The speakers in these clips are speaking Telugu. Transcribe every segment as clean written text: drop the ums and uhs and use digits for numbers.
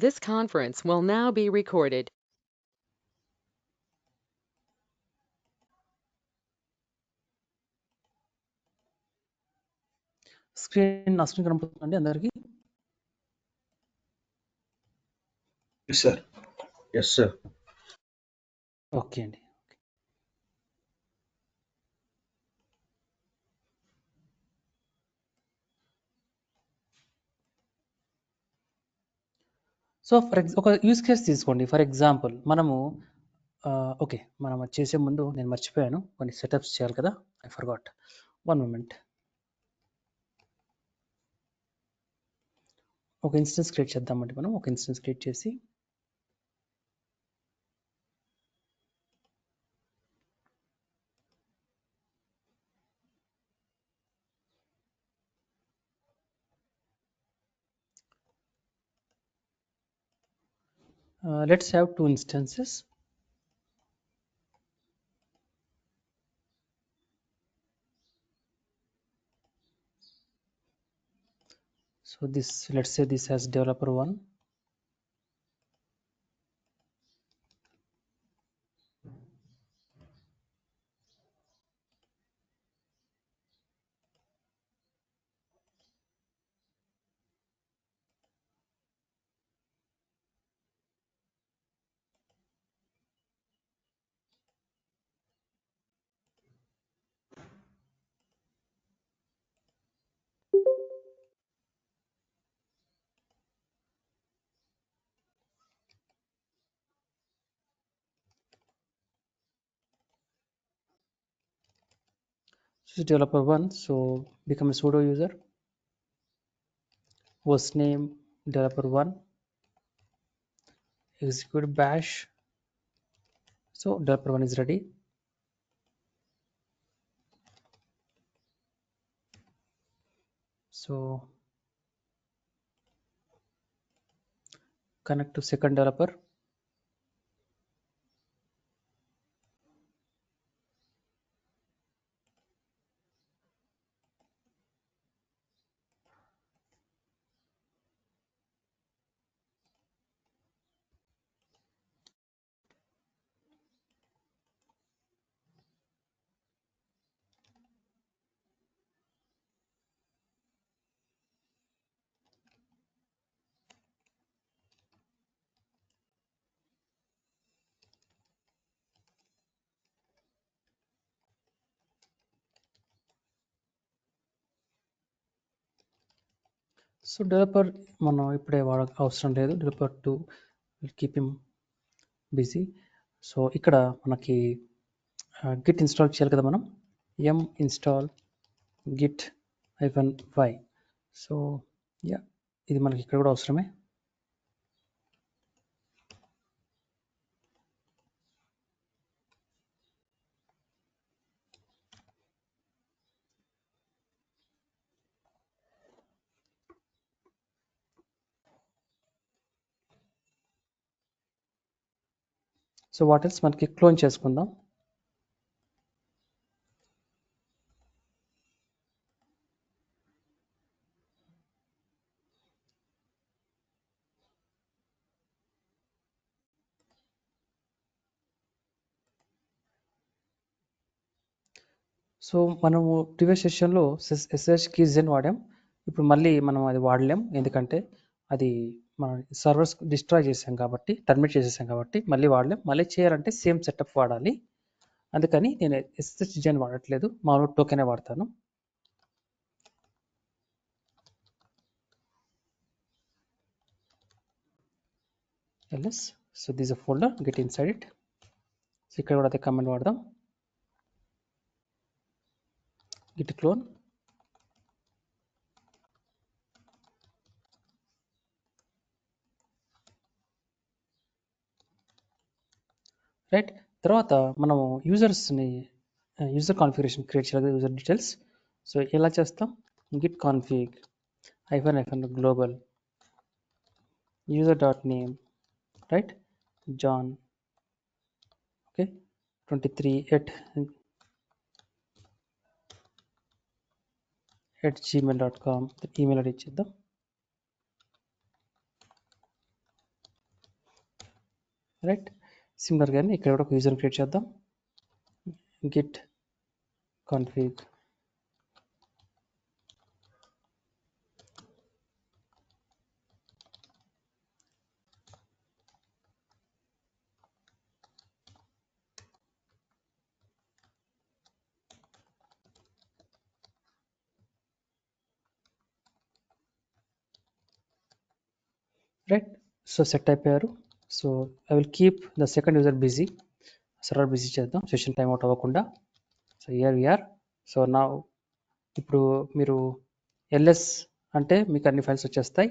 This conference will now be recorded. Screen కనపడుతుందండి అందరికి? Yes, sir. Yes, sir. Okay అండి. సో ఒక యూజ్ కేస్ తీసుకోండి. ఫర్ ఎగ్జాంపుల్ మనము ఓకే, మనం అది చేసే ముందు నేను మర్చిపోయాను, కొన్ని సెటప్స్ చేయాలి కదా, ఐ ఫర్గాట్. One moment. ఒక ఇన్స్టెన్స్ క్రియేట్ చేద్దామండి. మనం ఒక ఇన్స్టెన్స్ క్రియేట్ చేసి let's have 2 instances. So this, let's say this has developer 1. This is developer 1, so become a sudo user, host name developer 1, execute bash. So developer 1 is ready. So connect to second developer. So developer మనం ఇప్పుడే అవసరం లేదు. Developer 2 will keep him busy. So ఇక్కడ మనకి గిట్ ఇన్స్టాల్ చేయాలి కదా మనం. m install git -y. So yeah, ఇది మనకి ఇక్కడ కూడా అవసరమే. సో వాట్ ఎల్స్ మనకి క్లోన్ చేసుకుందాం. సో మనము ప్రీవియస్ సెషన్లో SSH కీస్ అని వాడాం. ఇప్పుడు మళ్ళీ మనం అది వాడలేం, ఎందుకంటే అది మన సర్వర్స్ డిస్ట్రాయ్ చేసాం కాబట్టి, టర్మినేట్ చేసేసాం కాబట్టి మళ్ళీ వాడలేం. మళ్ళీ చేయాలంటే సేమ్ సెటప్ వాడాలి. అందుకని నేను SSH అని వాడట్లేదు, మామూలు టోకెనే వాడతాను. ls. So this a folder, get inside it. So ఇక్కడ కూడా అదే కమాండ్ వాడదాం, git clone. రైట్. తర్వాత మనము యూజర్స్ని యూజర్ కాన్ఫిగరేషన్ క్రియేట్ చేయాలి, యూజర్ డీటెయిల్స్. సో ఎలా చేస్తాం? Git config -global user.name, right, John, okay, 23@gmail.com email ID ఇచ్చేద్దాం. రైట్. సిమిలర్గానే ఇక్కడ కూడా ఒక యూజర్ క్రియేట్ చేద్దాం. Git config right. సో సెట్ అయిపోయారు. So I will keep the second user busy, server busy చేద్దాం సెషన్ టైం అవుట్ అవ్వకుండా. So here we are. సో నా ఇప్పుడు మీరు ఎల్ఎస్ అంటే మీకు అన్ని ఫైల్స్ వచ్చేస్తాయి.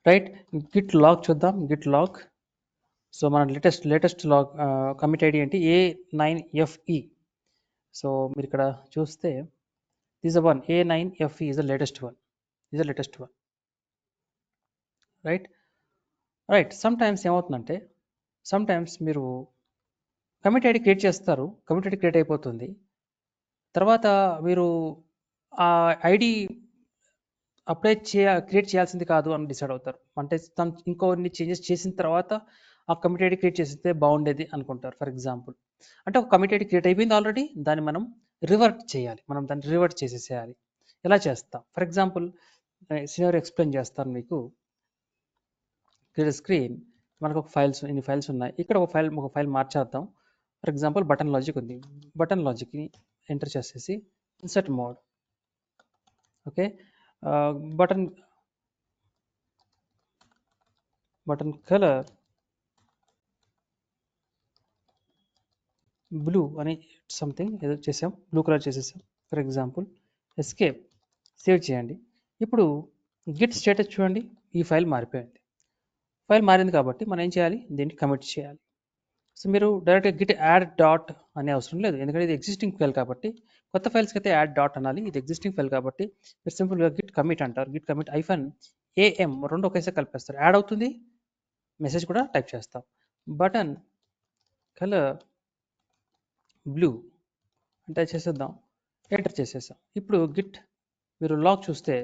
రైట్. గిట్ లాగ్ చూద్దాం. Git log. సో మన లేటెస్ట్ లాగ్ కమిట్ ఐడి ఏంటి? A9FE. సో మీరు ఇక్కడ చూస్తే this the one. A9FE is the latest one. Right. Sometimes ఏమవుతుందంటే మీరు కమిట్ ఐడి క్రియేట్ చేస్తారు, కమిట్ ఐడి క్రియేట్ అయిపోతుంది, తర్వాత మీరు ఆ ఐడి క్రియేట్ చేయాల్సింది కాదు అని డిసైడ్ అవుతారు. అంటే ఇంకొన్ని చేంజెస్ చేసిన తర్వాత ఆ కమిట్ ఐడి క్రియేట్ చేస్తే బాగుండేది అనుకుంటారు. ఫర్ ఎగ్జాంపుల్ అంటే ఒక కమిట్ ఐడి క్రియేట్ అయిపోయింది ఆల్రెడీ, దాన్ని మనం రివర్ట్ చేయాలి, దాన్ని రివర్ట్ చేసేసేయాలి. ఎలా చేస్తాం? ఫర్ ఎగ్జాంపుల్ సినారియో ఎక్స్ప్లెయిన్ చేస్తాను మీకు. Clear screen. మనకు ఒక ఇన్ని ఫైల్స్ ఉన్నాయి. ఇక్కడ ఒక ఫైల్ మార్చేద్దాం. ఫర్ ఎగ్జాంపుల్ బటన్ లాజిక్ ఉంది. బటన్ లాజిక్ని ఎంటర్ చేసేసి insert mode. Okay. Button colour blue అని సంథింగ్ ఏదో చేసాం, బ్లూ కలర్ చేసేసాం. ఫర్ ఎగ్జాంపుల్ ఎస్కేప్, సేవ్ చేయండి. ఇప్పుడు గిట్ స్టేటస్ చూడండి, ఈ ఫైల్ మారిపోయింది. ఫైల్ మారింది కాబట్టి మనం ఏం చేయాలి? దీన్ని కమిట్ చేయాలి. సో మీరు డైరెక్ట్గా గిట్ యాడ్ డాట్ అనే అవసరం లేదు, ఎందుకంటే ఇది ఎగ్జిస్టింగ్ ఫైల్ కాబట్టి. కొత్త ఫైల్స్కి అయితే యాడ్ డాట్ అనాలి, ఇది ఎగ్జిస్టింగ్ ఫైల్ కాబట్టి మీరు సింపుల్గా గిట్ కమిట్ అంటారు. గిట్ కమిట్ -am రెండు ఒకేసారి కలిపేస్తారు. యాడ్ అవుతుంది, మెసేజ్ కూడా టైప్ చేస్తాం. బటన్ కలర్ బ్లూ అంటే చేసేద్దాం, ఎంటర్ చేసేసాం. ఇప్పుడు గిట్ మీరు లాగ్ చూస్తే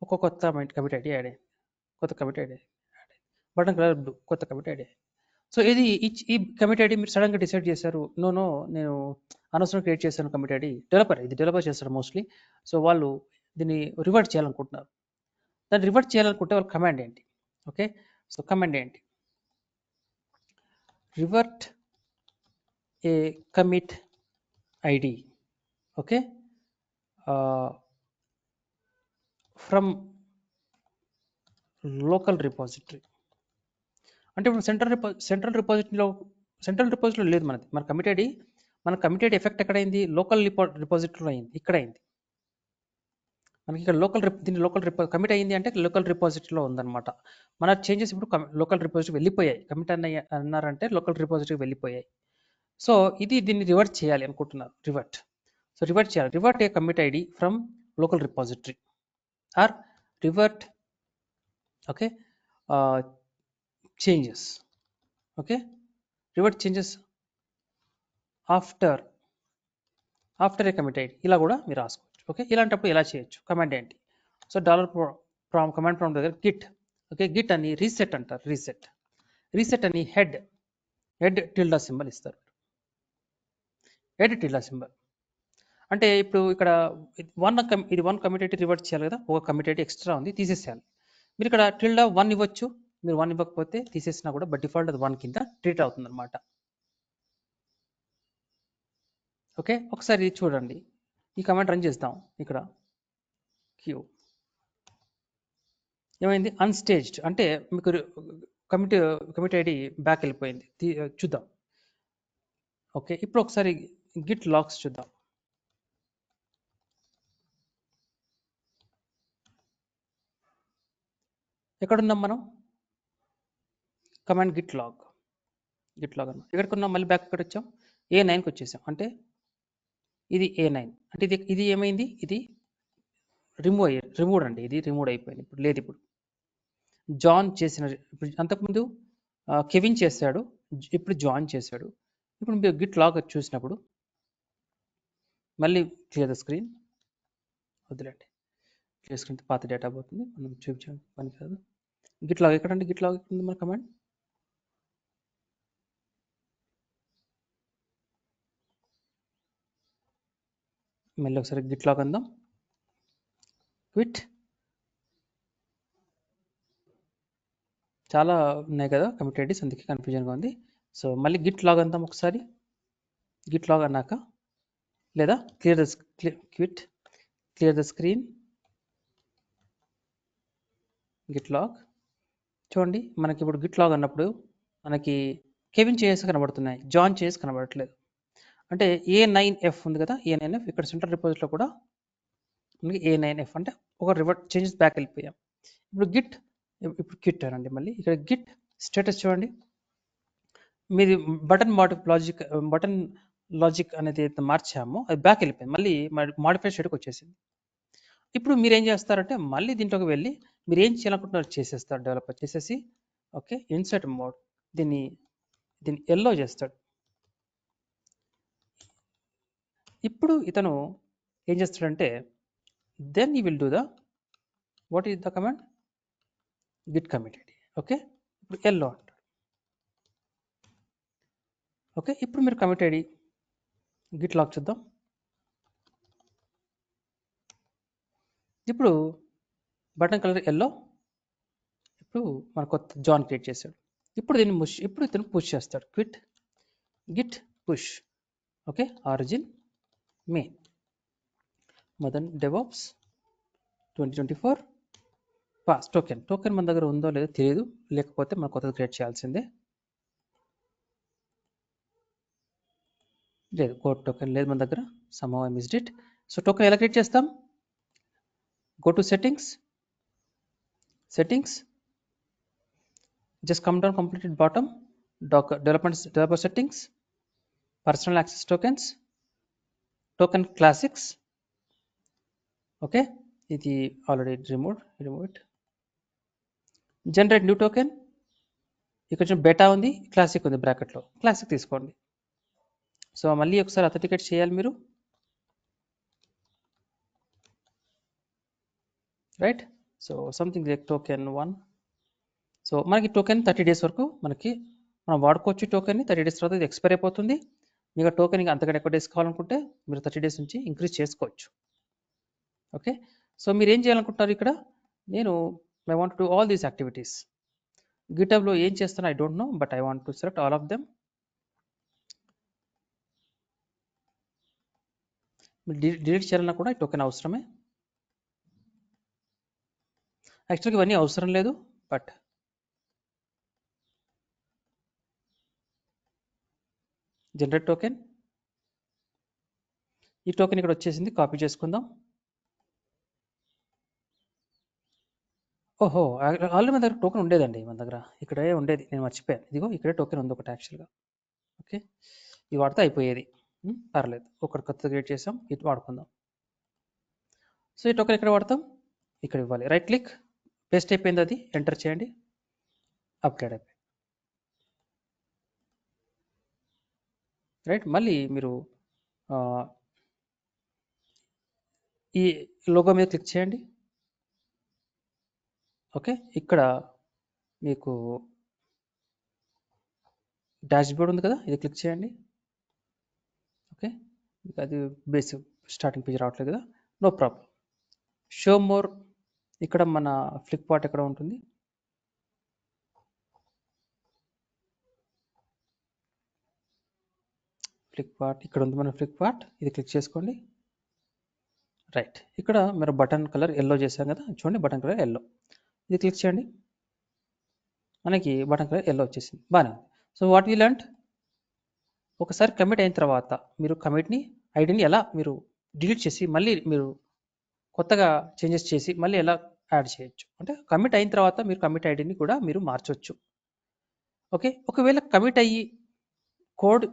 ఒక కొత్త కమిట్ ఐడి యాడ్ అయ్యింది, బటన్ కలర్ బ్లూ, కొత్త కమిట్ ఐడి. సో ఈ కమిట్ ఐడి మీరు సడన్గా డిసైడ్ చేశారు, నేను అనవసరం క్రియేట్ చేశాను కమిట్ ఐడి. డెవలపర్ చేస్తారు మోస్ట్లీ. సో వాళ్ళు దీన్ని రివర్ట్ చేయాలనుకుంటున్నారు. దాన్ని రివర్ట్ చేయాలనుకుంటే వాళ్ళ కమాండ్ ఏంటి? ఓకే. సో కమాండ్ ఏంటి? Revert a commit ID. Okay. From local repository. అంటే ఇప్పుడు సెంట్రల్ రిపాజిటరీలో లేదు మనది. మన కమిట్ ఐడి ఎఫెక్ట్ ఎక్కడైంది? లోకల్ రిపాజిటరీలో అయింది, ఇక్కడ అయింది మనకి. ఇక్కడ లోకల్ కమిట్ అయింది అంటే లోకల్ రిపాజిటరీలో ఉందన్నమాట. మన చేంజెస్ ఇప్పుడు లోకల్ రిపాజిటరీ వెళ్ళిపోయాయి. కమిట్ అన్నారంటే లోకల్ రిపాజిటరీ వెళ్ళిపోయాయి. సో దీన్ని రివర్ట్ చేయాలి అనుకుంటున్నారు. రివర్ట్ చేయాలి. Revert a commit ID from local repository or revert okay changes. Okay. Revert changes after a commit ID, ఇలా కూడా మీరు రాసుకోవచ్చు. ఓకే. ఇలాంటప్పుడు ఎలా చేయొచ్చు? కమాండ్ ఏంటి? సో కమాండ్ ప్రాంప్ట్ దగ్గర గిట్, ఓకే, గిట్ అని రీసెట్ అంటారు. రీసెట్ అని హెడ్ టిల్డా సింబల్ ఇస్తారు. హెడ్ టిల్డా సింబల్ అంటే ఇప్పుడు ఇక్కడ ఇది వన్ కమిట్ ఐడి రివర్ట్ చేయాలి కదా, ఒక కమిట్ ఐడి ఎక్స్ట్రా ఉంది, తీసేసేయాలి. మీరు ఇక్కడ టిల్డా 1 ఇవ్వచ్చు. మీరు 1 ఇవ్వకపోతే తీసేసినా కూడా బై డిఫాల్ట్ అది 1 కింద ట్రీట్ అవుతుంది అనమాట. ఓకే. ఒకసారి చూడండి, ఈ కమాండ్ రన్ చేస్తాం. ఇక్కడ క్యూ ఏమైంది? అన్స్టేజ్డ్ అంటే మీకు కమిట్ ఐడి బ్యాక్ వెళ్ళిపోయింది. చూద్దాం. ఓకే. ఇప్పుడు ఒకసారి గిట్ లాగ్స్ చూద్దాం. ఎక్కడున్నాం మనం? కమాండ్ గిట్ లాగ్ అన్న ఎక్కడికి ఉన్నాం? మళ్ళీ బ్యాక్ ఎక్కడ వచ్చాం? A9కి వచ్చేసాం. అంటే ఇది A9 అంటే ఇది ఏమైంది? ఇది రిమూవ్ అండి. ఇది రిమూవ్ అయిపోయింది. ఇప్పుడు లేదు. ఇప్పుడు జాన్ చేసిన, అంతకుముందు కెవిన్ చేశాడు, ఇప్పుడు జాన్ చేశాడు. ఇప్పుడు మీరు గిట్ లాగ్ చూసినప్పుడు మళ్ళీ క్లియర్ ద స్క్రీన్, వద్దులేండి, క్లియర్ స్క్రీన్ పాత డేటా పోతుంది, మనం చూపించడం పని కాదు. గిట్ లాగ్ ఎక్కడండి? గిట్ లాగ్ ఎక్కడ ఉంది మన కమాండ్? మళ్ళీ ఒకసారి గిట్ లాగ్ అందాం. క్విట్. చాలా ఉన్నాయి కదా కమిట్ ఐడీస్, అందుకే కన్ఫ్యూజన్గా ఉంది. సో మళ్ళీ గిట్ లాగ్ అందాం ఒకసారి. గిట్ లాగ్ అన్నాక లేదా clear the quit, clear the screen, git log. చూడండి మనకి ఇప్పుడు గిట్ లాగ్ అన్నప్పుడు మనకి కెవిన్ చేంజెస్ కనబడుతున్నాయి, జాన్ చేంజెస్ కనబడట్లేదు. అంటే A9F ఉంది కదా, A9F ఇక్కడ సెంట్రల్ రిపోజిట్లో కూడా మనకి A9F అంటే ఒక రివర్ట్ చేంజెస్ బ్యాక్ వెళ్ళిపోయాం. ఇప్పుడు గిట్, ఇప్పుడు క్విట్ అనండి. మళ్ళీ ఇక్కడ గిట్ స్టేటస్ చూడండి, మీది బటన్ లాజిక్ అనేది అయితే మార్చామో అది బ్యాక్ వెళ్ళిపోయింది, మళ్ళీ మాడిఫై స్టేట్కి వచ్చేసింది. ఇప్పుడు మీరు ఏం చేస్తారంటే మళ్ళీ దీంట్లోకి వెళ్ళి మీరు ఏం చేయాలనుకుంటున్నారు చేసేస్తారు, డెవలపర్ చేసేసి ఓకే ఇన్సర్ట్ మోడ్ దీన్ని ఎల్లో చేస్తాడు. ఇప్పుడు ఇతను ఏం చేస్తాడంటే దెన్ ఈ will do the what is the command Git commit ID. Okay ఇప్పుడు ఎల్లో అంటాడు. ఓకే ఇప్పుడు మీరు కమిట్ ఐడి గిట్ లాగ్ చూద్దాం. ఇప్పుడు బటన్ కలర్ ఎల్లో, ఇప్పుడు మన కొత్త జాన్ క్రియేట్ చేశాడు. ఇప్పుడు దీన్ని ఇప్పుడు ఇతను పుష్ చేస్తాడు, quit Git push. Okay origin main Madan DevOps 2024 pass token మన దగ్గర ఉందో లేదో తెలియదు, లేకపోతే మనం కొత్తది క్రియేట్ చేయాల్సిందే. లేదు కోడ్ టోకెన్ లేదు మన దగ్గర, somehow I missed it. So token ఎలా క్రియేట్ చేస్తాం, go to settings, just come down completely bottom, developer settings, personal access tokens, token classics. Okay ఇది already remove it. Generate new token, ఇక్కడ బెటా ఉంది, క్లాసిక్ ఉంది బ్రాకెట్లో, క్లాసిక్ తీసుకోండి. సో మళ్ళీ ఒకసారి అథెంటికేట్ చేయాలి మీరు, right. So something like token 1. So మనకి టోకెన్ 30 days వరకు మనం వాడుకోవచ్చు. టోకెన్ని 30 days తర్వాత ఇది ఎక్స్పైర్ అయిపోతుంది. మీకు టోకెన్ ఇంకా అంతకంటే ఎక్కువ డేస్ కావాలనుకుంటే మీరు 30 days నుంచి ఇంక్రీజ్ చేసుకోవచ్చు. ఓకే సో మీరు ఏం చేయాలనుకుంటున్నారు ఇక్కడ, I want to do all these activities. గిటబ్లో ఏం చేస్తానో I don't know, but I want to select all of them. మీరు డిలీట్ చేయాలన్నా కూడా ఈ టోకెన్ అవసరమే. యాక్చువల్గా ఇవన్నీ అవసరం లేదు, బట్ జనరేట్ టోకెన్, ఈ టోకెన్ ఇక్కడ వచ్చేసింది, కాపీ చేసుకుందాం. ఓహో ఆల్రెడీ మన దగ్గర టోకెన్ ఉండేదండి, మన దగ్గర ఇక్కడే ఉండేది, నేను మర్చిపోయాను. ఇదిగో ఇక్కడే టోకెన్ ఉంది ఒకటి యాక్చువల్గా. ఓకే ఇది వాడితే అయిపోయేది, పర్లేదు. ఒకటి కొత్త క్రియేట్ చేసాం, ఇది వాడుకుందాం. సో ఈ టోకెన్ ఎక్కడ వాడతాం, ఇక్కడ ఇవ్వాలి. రైట్ క్లిక్, పేస్ట్ అయిపోయింది, అది ఎంటర్ చేయండి, అప్డేట్ అయిపోయింది. రైట్ మళ్ళీ మీరు ఈ లోగో మీద క్లిక్ చేయండి. ఓకే ఇక్కడ మీకు డాష్బోర్డ్ ఉంది కదా, ఇది క్లిక్ చేయండి. ఓకే అది బేసిక్ స్టార్టింగ్ పేజ్ రావట్లేదు కదా, నో ప్రాబ్లం. షో మోర్, ఇక్కడ మన ఫ్లిప్కార్ట్ ఎక్కడ ఉంటుంది, ఫ్లిప్కార్ట్ ఇక్కడ ఉంది మన ఫ్లిప్కార్ట్, ఇది క్లిక్ చేసుకోండి. రైట్ ఇక్కడ మీరు బటన్ కలర్ ఎల్లో చేశాం కదా, చూడండి బటన్ కలర్ ఎల్లో, ఇది క్లిక్ చేయండి, మనకి బటన్ కలర్ ఎల్లో వచ్చేసింది, బాగానే ఉంది. సో వాట్ వీ లెర్న్డ్, ఒకసారి కమిట్ అయిన తర్వాత మీరు కమిట్ని ఐడిని ఎలా మీరు డిలీట్ చేసి మళ్ళీ మీరు కొత్తగా చేంజెస్ చేసి మళ్ళీ ఎలా యాడ్ చేయొచ్చు, అంటే కమిట్ అయిన తర్వాత మీరు కమిట్ ఐడిని కూడా మీరు మార్చవచ్చు. ఓకే ఒకవేళ కమిట్ అయ్యి కోడ్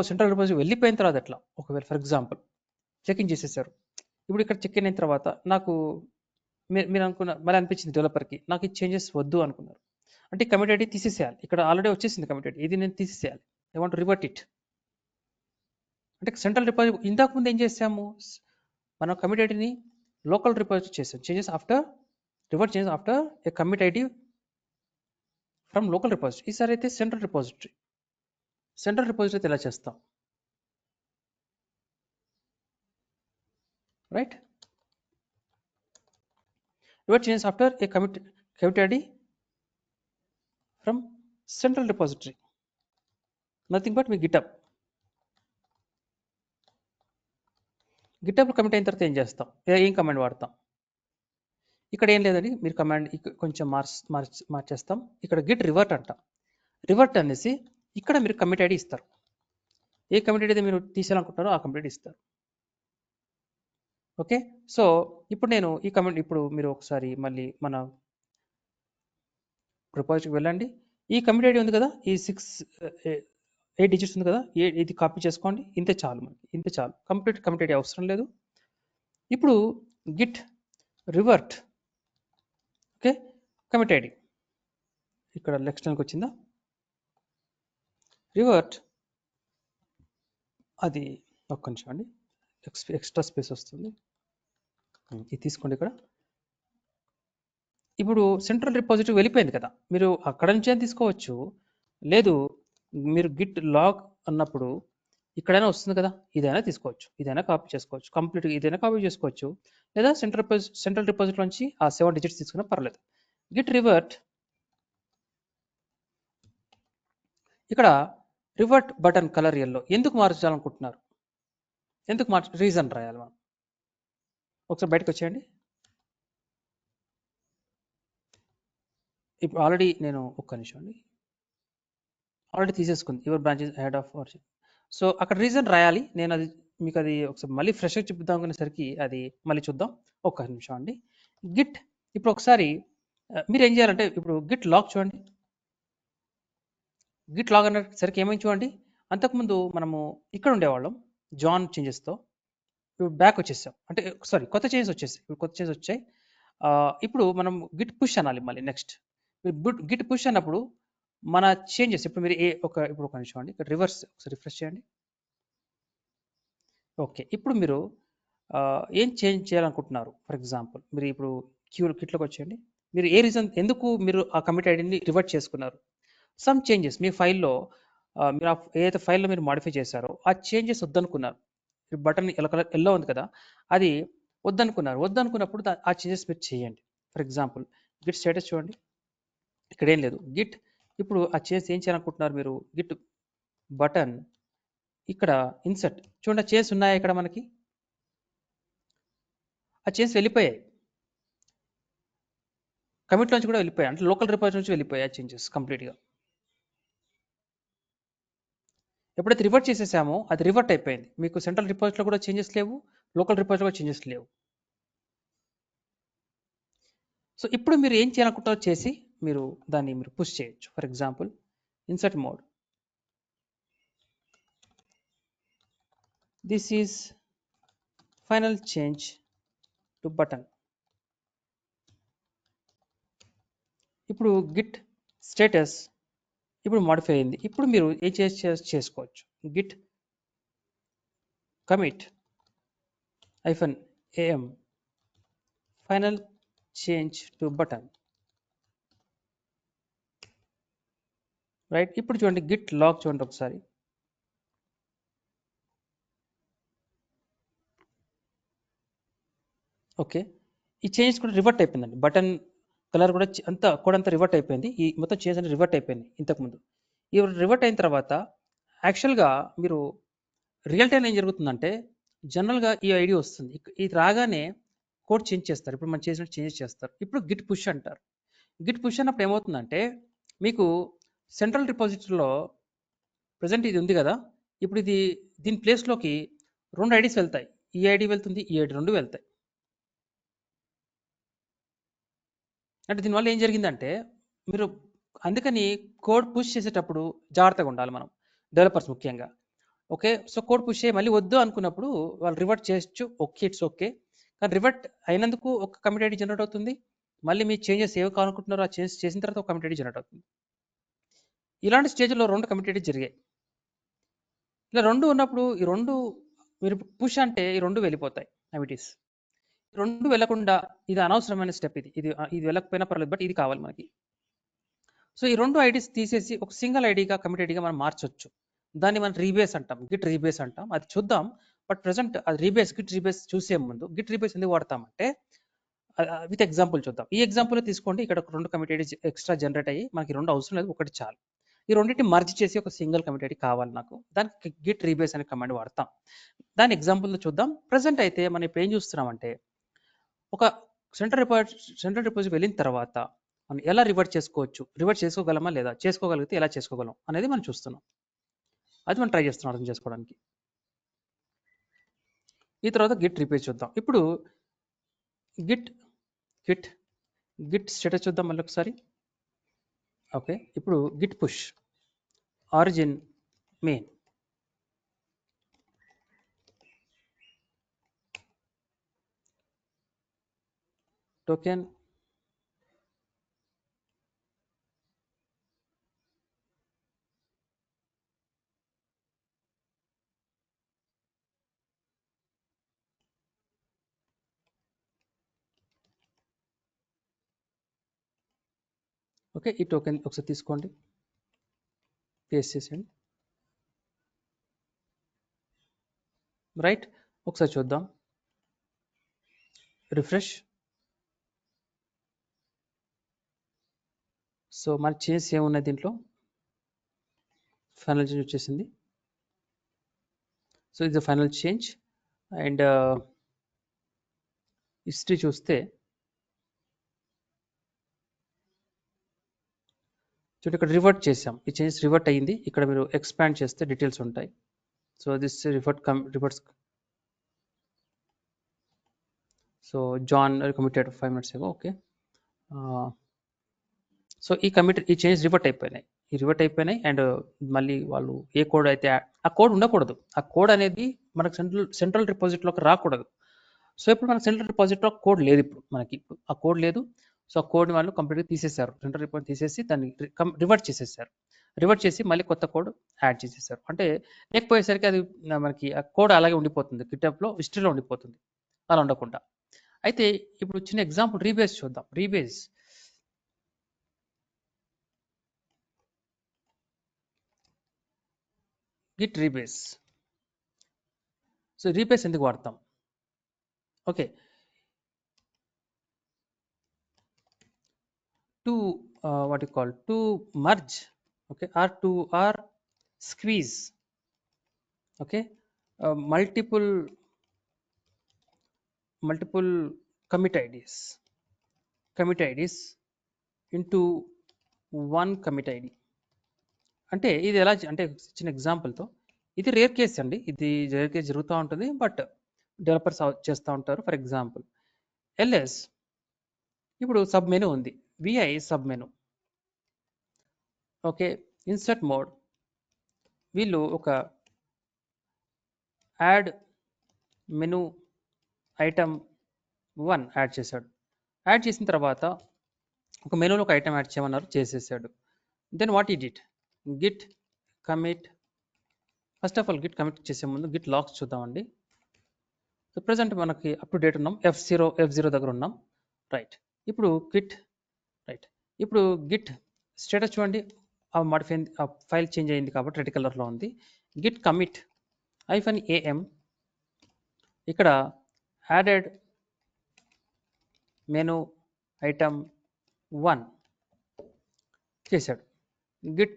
సెంట్రల్ రిపోజిటరీ వెళ్ళిపోయిన తర్వాత ఎట్లా, ఒకవేళ ఫర్ ఎగ్జాంపుల్ చెక్ ఇన్ చేసేసారు, ఇప్పుడు ఇక్కడ చెక్ ఇన్ అయిన తర్వాత నాకు మీరు అనుకున్న మళ్ళీ అనిపించింది డెవలపర్కి నాకు ఈ చేంజెస్ వద్దు అనుకున్నారు, అంటే కమిట్ ఐడి తీసేసేయాలి, ఇక్కడ ఆల్రెడీ వచ్చేసింది కమిట్ ఐడి, ఇది నేను తీసేసేయాలి, ఐ వాంట్ రివర్ట్ ఇట్. అంటే సెంట్రల్ రిపోజిటరీ ఇంతకు ముందు ఏం చేసాము, మనం కమిట్ ఐడిని లోకల్ రిపోజిటరీ చేసాం, changes after revert changes after a commit ID from local repository. ఈసారి అయితే సెంట్రల్ రిపోజిటరీ ఎలా చేస్తాం, right? Revert changes after a commit ID from central repository, nothing but me GitHub. GitHub commit అయిన తర్వాత ఏం చేస్తాం, ఏం కమాండ్ వాడతాం? ఇక్కడ ఏం లేదండి, మీరు కమాండ్ కొంచెం మార్చేస్తాం. ఇక్కడ గిట్ రివర్ట్ అంటాం. రివర్ట్ అనేసి ఇక్కడ మీరు కమిట్ ఐడి ఇస్తారు. ఏ కమిట్ ఐడి అయితే మీరు తీసేయాలనుకుంటున్నారో ఆ కమిట్ ఐడి ఇస్తారు. ఓకే, సో ఇప్పుడు నేను ఈ కమిట్, ఇప్పుడు మీరు ఒకసారి మళ్ళీ మన రిపోజిటరీకి వెళ్ళండి. ఈ కమిట్ ఐడి ఉంది కదా, ఈ 8 డిజిట్స్ ఉంది కదా, ఇది కాపీ చేసుకోండి. ఇంతే చాలు, మనకి ఇంతే చాలు. కంప్లీట్ కమిట్ ఐడి అవసరం లేదు. ఇప్పుడు Git revert, okay, commit ID ఇక్కడ లెక్స్టర్న్కి వచ్చిందా, రివర్ట్ అది ఒక్క నిమిషం అండి, ఎక్స్ట్రా స్పేస్ వస్తుంది, ఇది తీసుకోండి. ఇక్కడ ఇప్పుడు సెంట్రల్ రిపోజిటరీ వెళ్ళిపోయింది కదా, మీరు అక్కడ నుంచే తీసుకోవచ్చు, లేదు మీరు గిట్ లాగ్ అన్నప్పుడు ఇక్కడైనా వస్తుంది కదా, ఇదైనా తీసుకోవచ్చు, ఇదైనా కాపీ చేసుకోవచ్చు, కంప్లీట్గా ఇదైనా కాపీ చేసుకోవచ్చు, లేదా సెంట్రల్ డిపాజిట్ నుంచి ఆ 7 డిజిట్స్ తీసుకున్నా పర్లేదు. గిట్ రివర్ట్, ఇక్కడ రివర్ట్ బటన్ కలర్ ఎల్లో ఎందుకు మార్చాలనుకుంటున్నారు, ఎందుకు రీజన్ రాయాలి మనం. ఒకసారి బయటకు వచ్చేయండి. ఇప్పుడు ఆల్రెడీ నేను ఒక్క నిమిషం అండి, ఆల్రెడీ తీసేసుకుంది your branches head of version. So అక్కడ రీజన్ రాయాలి, నేను అది మీకు అది ఒకసారి మళ్ళీ ఫ్రెష్గా చెప్దాం అనుకునేసరికి అది మళ్ళీ చూద్దాం. ఒక్క నిమిషం అండి. గిట్ ఇప్పుడు ఒకసారి మీరు ఏం చేయాలంటే, ఇప్పుడు గిట్ లాగ్ చూడండి, గిట్ లాగ్ అనేసరికి ఏమైంది చూడండి. అంతకుముందు మనము ఇక్కడ ఉండేవాళ్ళం జాన్ చేంజెస్తో, ఇప్పుడు బ్యాక్ వచ్చేసాం, అంటే సారీ కొత్త చేంజెస్ వచ్చేసాయి, ఇప్పుడు కొత్త చేంజెస్ వచ్చాయి. ఇప్పుడు మనం గిట్ పుష్ అనాలి మళ్ళీ. నెక్స్ట్ గిట్ పుష్ అన్నప్పుడు మన చేంజెస్, ఇప్పుడు మీరు ఇప్పుడు ఒక నిమిషం అండి, ఇక్కడ రివర్స్ ఒకసారి రిఫ్రెష్ చేయండి. ఓకే, ఇప్పుడు మీరు ఏం చేంజ్ చేయాలనుకుంటున్నారు. ఫర్ ఎగ్జాంపుల్ మీరు ఇప్పుడు కిట్లోకి వచ్చేయండి. మీరు ఏ రీజన్, ఎందుకు మీరు ఆ కమిట్ ఐడిని రివర్ట్ చేసుకున్నారు. సమ్ చేంజెస్ మీ ఫైల్లో, మీరు ఏదైతే ఫైల్లో మీరు మాడిఫై చేశారో ఆ చేంజెస్ వద్దనుకున్నారు. బటన్ ఎల్లో ఉంది కదా, అది వద్దనుకున్నప్పుడు ఆ చేంజెస్ మీరు చేయండి. ఫర్ ఎగ్జాంపుల్ గిట్ స్టేటస్ చూడండి, ఇక్కడ ఏం లేదు. గిట్ ఇప్పుడు ఆ చేంజ్ ఏం చేయాలనుకుంటున్నారు మీరు, గిట్ బటన్ ఇక్కడ ఇన్సర్ట్ చూడండి, చేంజ్ ఉన్నాయా ఇక్కడ మనకి, ఆ చేంజ్ వెళ్ళిపోయాయి, కమిట్ నుంచి కూడా వెళ్ళిపోయాయి, అంటే లోకల్ రిపోజిటరీ నుంచి వెళ్ళిపోయాయి చేంజెస్ కంప్లీట్గా. ఎప్పుడైతే రివర్ట్ చేసేసామో అది రివర్ట్ అయిపోయింది, మీకు సెంట్రల్ రిపోజిటరీలో కూడా చేంజెస్ లేవు, లోకల్ రిపోజిటరీలో కూడా చేంజెస్ లేవు. సో ఇప్పుడు మీరు ఏం చేయాలనుకుంటారో చేసి మీరు దాన్ని మీరు పుష్ చేయొచ్చు. For example insert mode, this is final change to button. ఇప్పుడు గిట్ స్టేటస్ ఇప్పుడు మాడిఫై అయింది. ఇప్పుడు మీరు ఏం చేసుకోవచ్చు, Git commit -am final change to button, right. ఇప్పుడు చూడండి గిట్ లాగ్ చూడండి ఒకసారి, ఓకే, ఈ చేంజ్ కూడా రివర్ట్ అయిపోయిందండి. బటన్ కలర్ కూడా అంతా రివర్ట్ అయిపోయింది, ఈ మొత్తం చేంజ్ అనేది రివర్ట్ అయిపోయింది ఇంతకుముందు. ఈ రివర్ట్ అయిన తర్వాత యాక్చువల్గా మీరు రియల్ టైం ఏం జరుగుతుందంటే, జనరల్గా ఈ ఐడి వస్తుంది, ఇది రాగానే కోడ్ చేంజ్ చేస్తారు, ఇప్పుడు మనం చేసినట్టు చేంజ్ చేస్తారు. ఇప్పుడు గిట్ పుష్ అంటారు. గిట్ పుష్ అన్నప్పుడు ఏమవుతుందంటే, మీకు సెంట్రల్ రిపోజిటరీలో ప్రజెంట్ ఇది ఉంది కదా, ఇప్పుడు దీని ప్లేస్లోకి 2 ఐడీస్ వెళ్తాయి, ఈ ఐడి వెళ్తుంది, ఈ ఐడి 2 వెళ్తాయి. అంటే దీనివల్ల ఏం జరిగిందంటే, మీరు అందుకని కోడ్ పుష్ చేసేటప్పుడు జాగ్రత్తగా ఉండాలి మనం, డెవలపర్స్ ముఖ్యంగా. ఓకే, సో కోడ్ పుష్ చేయి మళ్ళీ వద్దు అనుకున్నప్పుడు వాళ్ళు రివర్ట్ చేయొచ్చు, ఓకే ఇట్స్ ఓకే. కానీ రివర్ట్ అయినందుకు ఒక కమిట్ ఐడి జనరేట్ అవుతుంది, మళ్ళీ మీ చేంజెస్ ఏవి కావాలనుకుంటున్నారో ఆ చేంజ్ చేసిన తర్వాత ఒక కమిట్ ఐడి జనరేట్ అవుతుంది. ఇలాంటి స్టేజ్లో 2 కమిట్ ఐడి జరిగాయి. ఇలా 2 ఉన్నప్పుడు ఈ 2 మీరు పుష్ అంటే ఈ 2 వెళ్ళిపోతాయి కమిటీస్. 2 వెళ్ళకుండా ఇది అనవసరమైన స్టెప్, ఇది వెళ్ళకపోయినా పర్లేదు, బట్ ఇది కావాలి మనకి. సో ఈ 2 ఐడీస్ తీసేసి ఒక సింగిల్ ఐడిగా కమిట్ ఐడిగా మనం మార్చొచ్చు. దాన్ని మనం రీబేస్ అంటాం, గిట్ రీబేస్ అంటాం, అది చూద్దాం. బట్ ప్రజెంట్ అది రీబేస్ గిట్ రీబేస్ చూసే ముందు గిట్ రీబేస్ ఎందుకు వాడతామంటే విత్ ఎగ్జాంపుల్ చూద్దాం. ఈ ఎగ్జాంపుల్ తీసుకోండి. ఇక్కడ ఒక 2 కమిట్ ఐడి ఎక్స్ట్రా జనరేట్ అయ్యి మనకి 2 అవసరం లేదు, ఒకటి చాలు. ఈ రెండింటిని మర్జ్ చేసి ఒక సింగిల్ కమిట్ ఐడి కావాలి నాకు. దానికి గిట్ రీబేస్ అనే కమాండ్ వాడతాం. దాని ఎగ్జాంపుల్తో చూద్దాం. ప్రజెంట్ అయితే మనం ఇప్పుడు ఏం చూస్తున్నామంటే ఒక సెంట్రల్ డిపాజిట్ వెళ్ళిన తర్వాత మనం ఎలా రివర్ట్ చేసుకోవచ్చు, రివర్ట్ చేసుకోగలమా లేదా, చేసుకోగలిగితే ఎలా చేసుకోగలం అనేది మనం చూస్తున్నాం. అది మనం ట్రై చేస్తున్నాం అర్థం చేసుకోవడానికి. ఈ తర్వాత గిట్ రీబేస్ చూద్దాం. ఇప్పుడు గిట్ స్టేటస్ చూద్దాం మళ్ళీ ఒకసారి. ఓకే, ఇప్పుడు git push origin main token okay, ఈ టోకెన్ ఒకసారి తీసుకోండి, పేస్ట్ చేసేయండి. రైట్, ఒకసారి చూద్దాం. రిఫ్రెష్. సో మన చేంజ్ ఏమున్నాయి దీంట్లో, ఫైనల్ చేంజ్ వచ్చేసింది. సో ఇది ఫైనల్ చేంజ్. అండ్ హిస్టరీ చూస్తే చూడండి, ఇక్కడ రివర్ట్ చేసాం, ఈ చేంజ్ రివర్ట్ అయ్యింది. ఇక్కడ మీరు ఎక్స్పాండ్ చేస్తే డీటెయిల్స్ ఉంటాయి. So this reverts. So John committed 5 minutes ago. Okay, so ఈ చేంజ్ రివర్ట్ అయిపోయినాయి. అండ్ మళ్ళీ వాళ్ళు ఏ కోడ్ అయితే ఆ కోడ్ ఉండకూడదు, ఆ కోడ్ అనేది మనకు సెంట్రల్ డిపాజిట్లోకి రాకూడదు. సో ఇప్పుడు మనకు సెంట్రల్ డిపాజిట్లో కోడ్ లేదు, ఇప్పుడు మనకి ఆ కోడ్ లేదు. సో ఆ కోడ్ని వాళ్ళు కంప్లీట్గా తీసేశారు, సెంట్రల్ డిపాజిట్ తీసేసి దాన్ని రివర్ట్ చేసేసారు. రివర్ట్ చేసి మళ్ళీ కొత్త కోడ్ యాడ్ చేసేసారు. అంటే లేకపోయేసరికి అది మనకి ఆ కోడ్ అలాగే ఉండిపోతుంది, గిటప్లో హిస్టరీలో ఉండిపోతుంది, అలా ఉండకుండా. అయితే ఇప్పుడు చిన్న ఎగ్జాంపుల్ రీబేస్ చూద్దాం. Git rebase. సో రీబేస్ ఎందుకు వాడతాం? Okay, to what you call to merge, okay, or squeeze, okay, multiple commit IDs into one commit ID. అంటే ఇది ఎలా అంటే చిన్న ఎగ్జాంపుల్తో, ఇది రేర్ కేస్ అండి, ఇది రేర్ కేస్ జరుగుతూ ఉంటుంది, బట్ డెవలపర్స్ చేస్తూ ఉంటారు. ఫర్ ఎగ్జాంపుల్ ఎల్ఎస్, ఇప్పుడు సబ్ మెనూ ఉంది, VI sub menu. Okay, insert mode, వీళ్ళు ఒక యాడ్ మెనూ ఐటమ్ 1 యాడ్ చేశాడు. యాడ్ చేసిన తర్వాత ఒక మెనూలో ఒక ఐటమ్ యాడ్ చేయమన్నారు, చేసేసాడు. Then what he did, git commit. First of all git commit చేసే ముందు గిట్ లాగ్స్ చూద్దామండి. సో ప్రజెంట్ మనకి అప్ టు డేట్ ఉన్నాం, F0 దగ్గర ఉన్నాం. రైట్, ఇప్పుడు గిట్ స్టేటస్ చూడండి, మాడిఫై అయింది, ఫైల్ చేంజ్ అయింది కాబట్టి రెడ్ కలర్లో ఉంది. గిట్ కమిట్ -am, ఇక్కడ యాడెడ్ మెనూ ఐటమ్ 1 చేశాడు. గిట్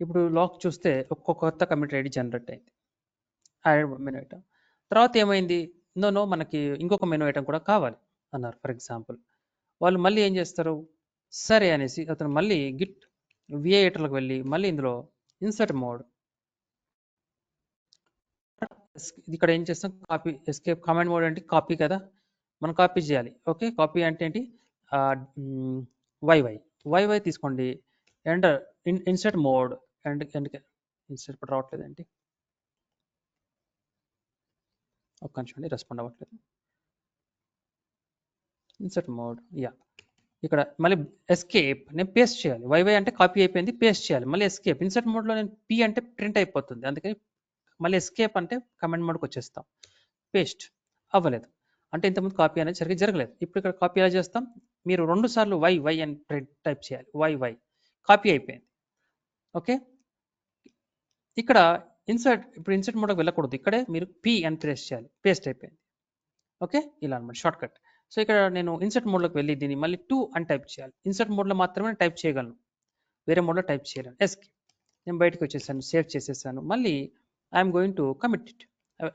ఇప్పుడు లాగ్ చూస్తే ఒక్కొక్క కొత్త కమిట్ ఐడి జనరేట్ అయింది, యాడెడ్ మెనూ ఐటమ్. తర్వాత ఏమైంది, నో మనకి ఇంకొక మెనూ ఐటమ్ కూడా కావాలి అన్నారు. ఫర్ ఎగ్జాంపుల్ వాళ్ళు మళ్ళీ ఏం చేస్తారు, సరే అనేసి అతను మళ్ళీ గిట్ విఐ ఎడిటర్లోకి వెళ్ళి మళ్ళీ ఇందులో ఇన్సర్ట్ మోడ్, ఇక్కడ ఏం చేస్తాం, కాపీ ఎస్కేప్. కమాండ్ మోడ్ అంటే కాపీ కదా, మనం కాపీ చేయాలి. ఓకే, కాపీ అంటే ఏంటి, వైవై తీసుకోండి, and insert mode, and insert ఇప్పుడు రావట్లేదండి, ఒక్క నిమిషం అండి, రెస్పాండ్ అవ్వట్లేదు. ఇన్సర్ట్ మోడ్, ఇక్కడ మళ్ళీ ఎస్కేప్, నేను పేస్ట్ చేయాలి. వైవై అంటే కాపీ అయిపోయింది, పేస్ట్ చేయాలి, మళ్ళీ ఎస్కేప్. ఇన్సర్ట్ మోడ్లో నేను పి అంటే ప్రింట్ అయిపోతుంది, అందుకని మళ్ళీ ఎస్కేప్ అంటే కమాండ్ మోడ్కి వచ్చేస్తాం. పేస్ట్ అవ్వలేదు అంటే ఇంతకుముందు కాపీ అనేది సరిగ్గా జరగలేదు. ఇప్పుడు ఇక్కడ కాపీ ఎలా చేస్తాం, మీరు 2 సార్లు వై అని టైప్ చేయాలి, వై కాపీ అయిపోయింది. ఓకే, ఇక్కడ ఇప్పుడు ఇన్సర్ట్ మోడ్కి వెళ్ళకూడదు, ఇక్కడే మీరు పి అని ప్రెస్ చేయాలి, పేస్ట్ అయిపోయింది. ఓకే, ఇలా అనమాట షార్ట్ కట్. సో ఇక్కడ నేను ఇన్సర్ట్ మోడ్లోకి వెళ్ళి దీన్ని మళ్ళీ 2 అని టైప్ చేయాలి. ఇన్సర్ట్ మోడ్లో మాత్రమే టైప్ చేయగలను, వేరే మోడ్లో టైప్ చేయలేను. ఎస్కి నేను బయటకు వచ్చేసాను, సేవ్ చేసేసాను. మళ్ళీ I'm going to commit it,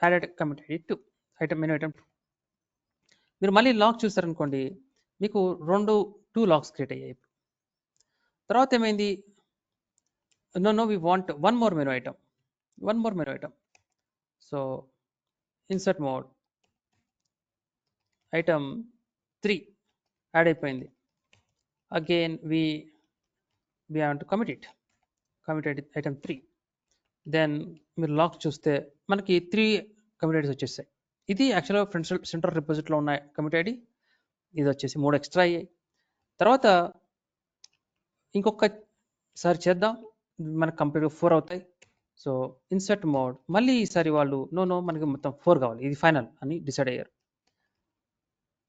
added commit ID 2 item menu item 2. మీరు మళ్ళీ లాక్ చూసారనుకోండి, మీకు 2 లాక్స్ క్రియేట్ అయ్యాయి. తర్వాత ఏమైంది, no we want one more menu item. So insert mode item 3 add అయిపోయింది. Again we want to commit item 3. దెన్ మీరు లాక్ చూస్తే మనకి 3 కమిట్ ఐడీస్ వచ్చేసాయి. ఇది యాక్చువల్గా సెంట్రల్ రిపోజిటరీలో ఉన్న కమిట్ ఐడి, ఇది వచ్చేసి 3 ఎక్స్ట్రా అయ్యాయి. తర్వాత ఇంకొకసారి చేద్దాం, మనకు కంప్లీట్గా 4 అవుతాయి. సో ఇన్సర్ట్ మోడ్, మళ్ళీ ఈసారి వాళ్ళు నో మనకి మొత్తం 4 కావాలి, ఇది ఫైనల్ అని డిసైడ్ అయ్యారు.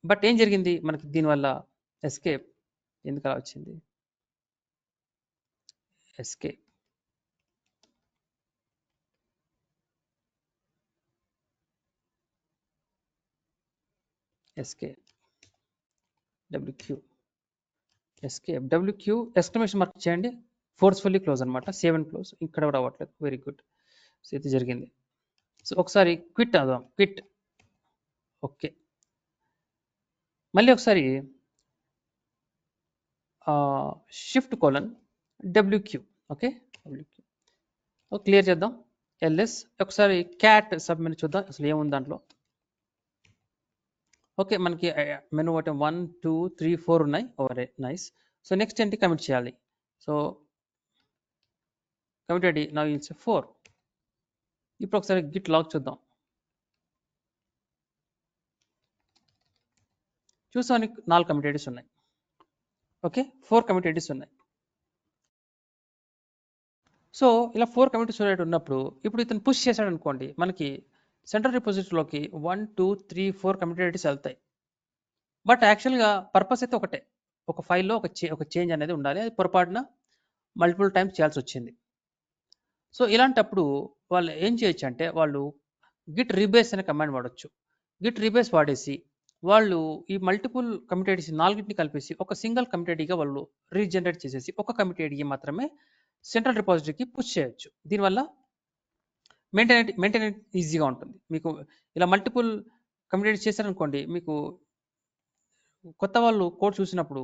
బట్ ఏం జరిగింది మనకి దీనివల్ల, ఎస్కేప్ ఎందుకు అలా వచ్చింది, ఎస్కేప్ WQ ఎక్స్క్లమేషన్ మార్క్ చేయండి, ఫోర్స్ఫుల్లీ క్లోజ్ అనమాట, సేవ్ అండ్ క్లోజ్. ఇక్కడ కూడా అవ్వట్లేదు, వెరీ గుడ్. సో ఇది జరిగింది. సో ఒకసారి క్విట్ అవుదాం, క్విట్. ఓకే, మళ్ళీ ఒకసారి shift:WQ. ఓకే, WQ క్లియర్ చేద్దాం. LS ఒకసారి క్యాట్ సబ్ మెను చూద్దాం అసలు ఏముంది దాంట్లో. ఓకే, మనకి మెను ఐటమ్ 1 2 3 4 ఉన్నాయి. Over nice. సో నెక్స్ట్ ఏంటి, కమిట్ చేయాలి. సో కమిట్ ఐడి నా 4. ఇప్పుడు ఒకసారి గిట్ లాగ్ చూద్దాం. చూసానికి 4 కమిట్ ఐడీస్ ఉన్నాయి. ఓకే, 4 కమిట్ ఐడీస్ ఉన్నాయి. సో ఇలా 4 కమిట్ ఐడీస్ ఉన్నప్పుడు ఇప్పుడు ఇతను పుష్ చేశాడు అనుకోండి, మనకి సెంట్రల్ రిపోజిటరీలోకి 1 2 3 4 కమిట్ ఐడీస్ వెళ్తాయి. బట్ యాక్చువల్గా పర్పస్ అయితే ఒకటే, ఒక ఫైల్లో ఒక చేంజ్ అనేది ఉండాలి. అది పొరపాటున మల్టిపుల్ టైమ్స్ చేయాల్సి వచ్చింది. సో ఇలాంటప్పుడు వాళ్ళు ఏం చేయొచ్చు అంటే, వాళ్ళు గిట్ రీబేస్ అనే కమాండ్ వాడచ్చు. గిట్ రీబేస్ వాడేసి వాళ్ళు ఈ మల్టిపుల్ కమిట్ ఐడీస్ 4ని కలిపేసి ఒక సింగిల్ కమిట్ ఐడిగా వాళ్ళు రీజనరేట్ చేసేసి ఒక కమిట్ ఐడికి మాత్రమే సెంట్రల్ రిపోజిటరీకి పుష్ చేయొచ్చు. దీనివల్ల మెయింటైన్ ఈజీగా ఉంటుంది. మీకు ఇలా మల్టిపుల్ కమిట్ ఐడీస్ చేశారనుకోండి, మీకు కొత్త వాళ్ళు కోడ్ చూసినప్పుడు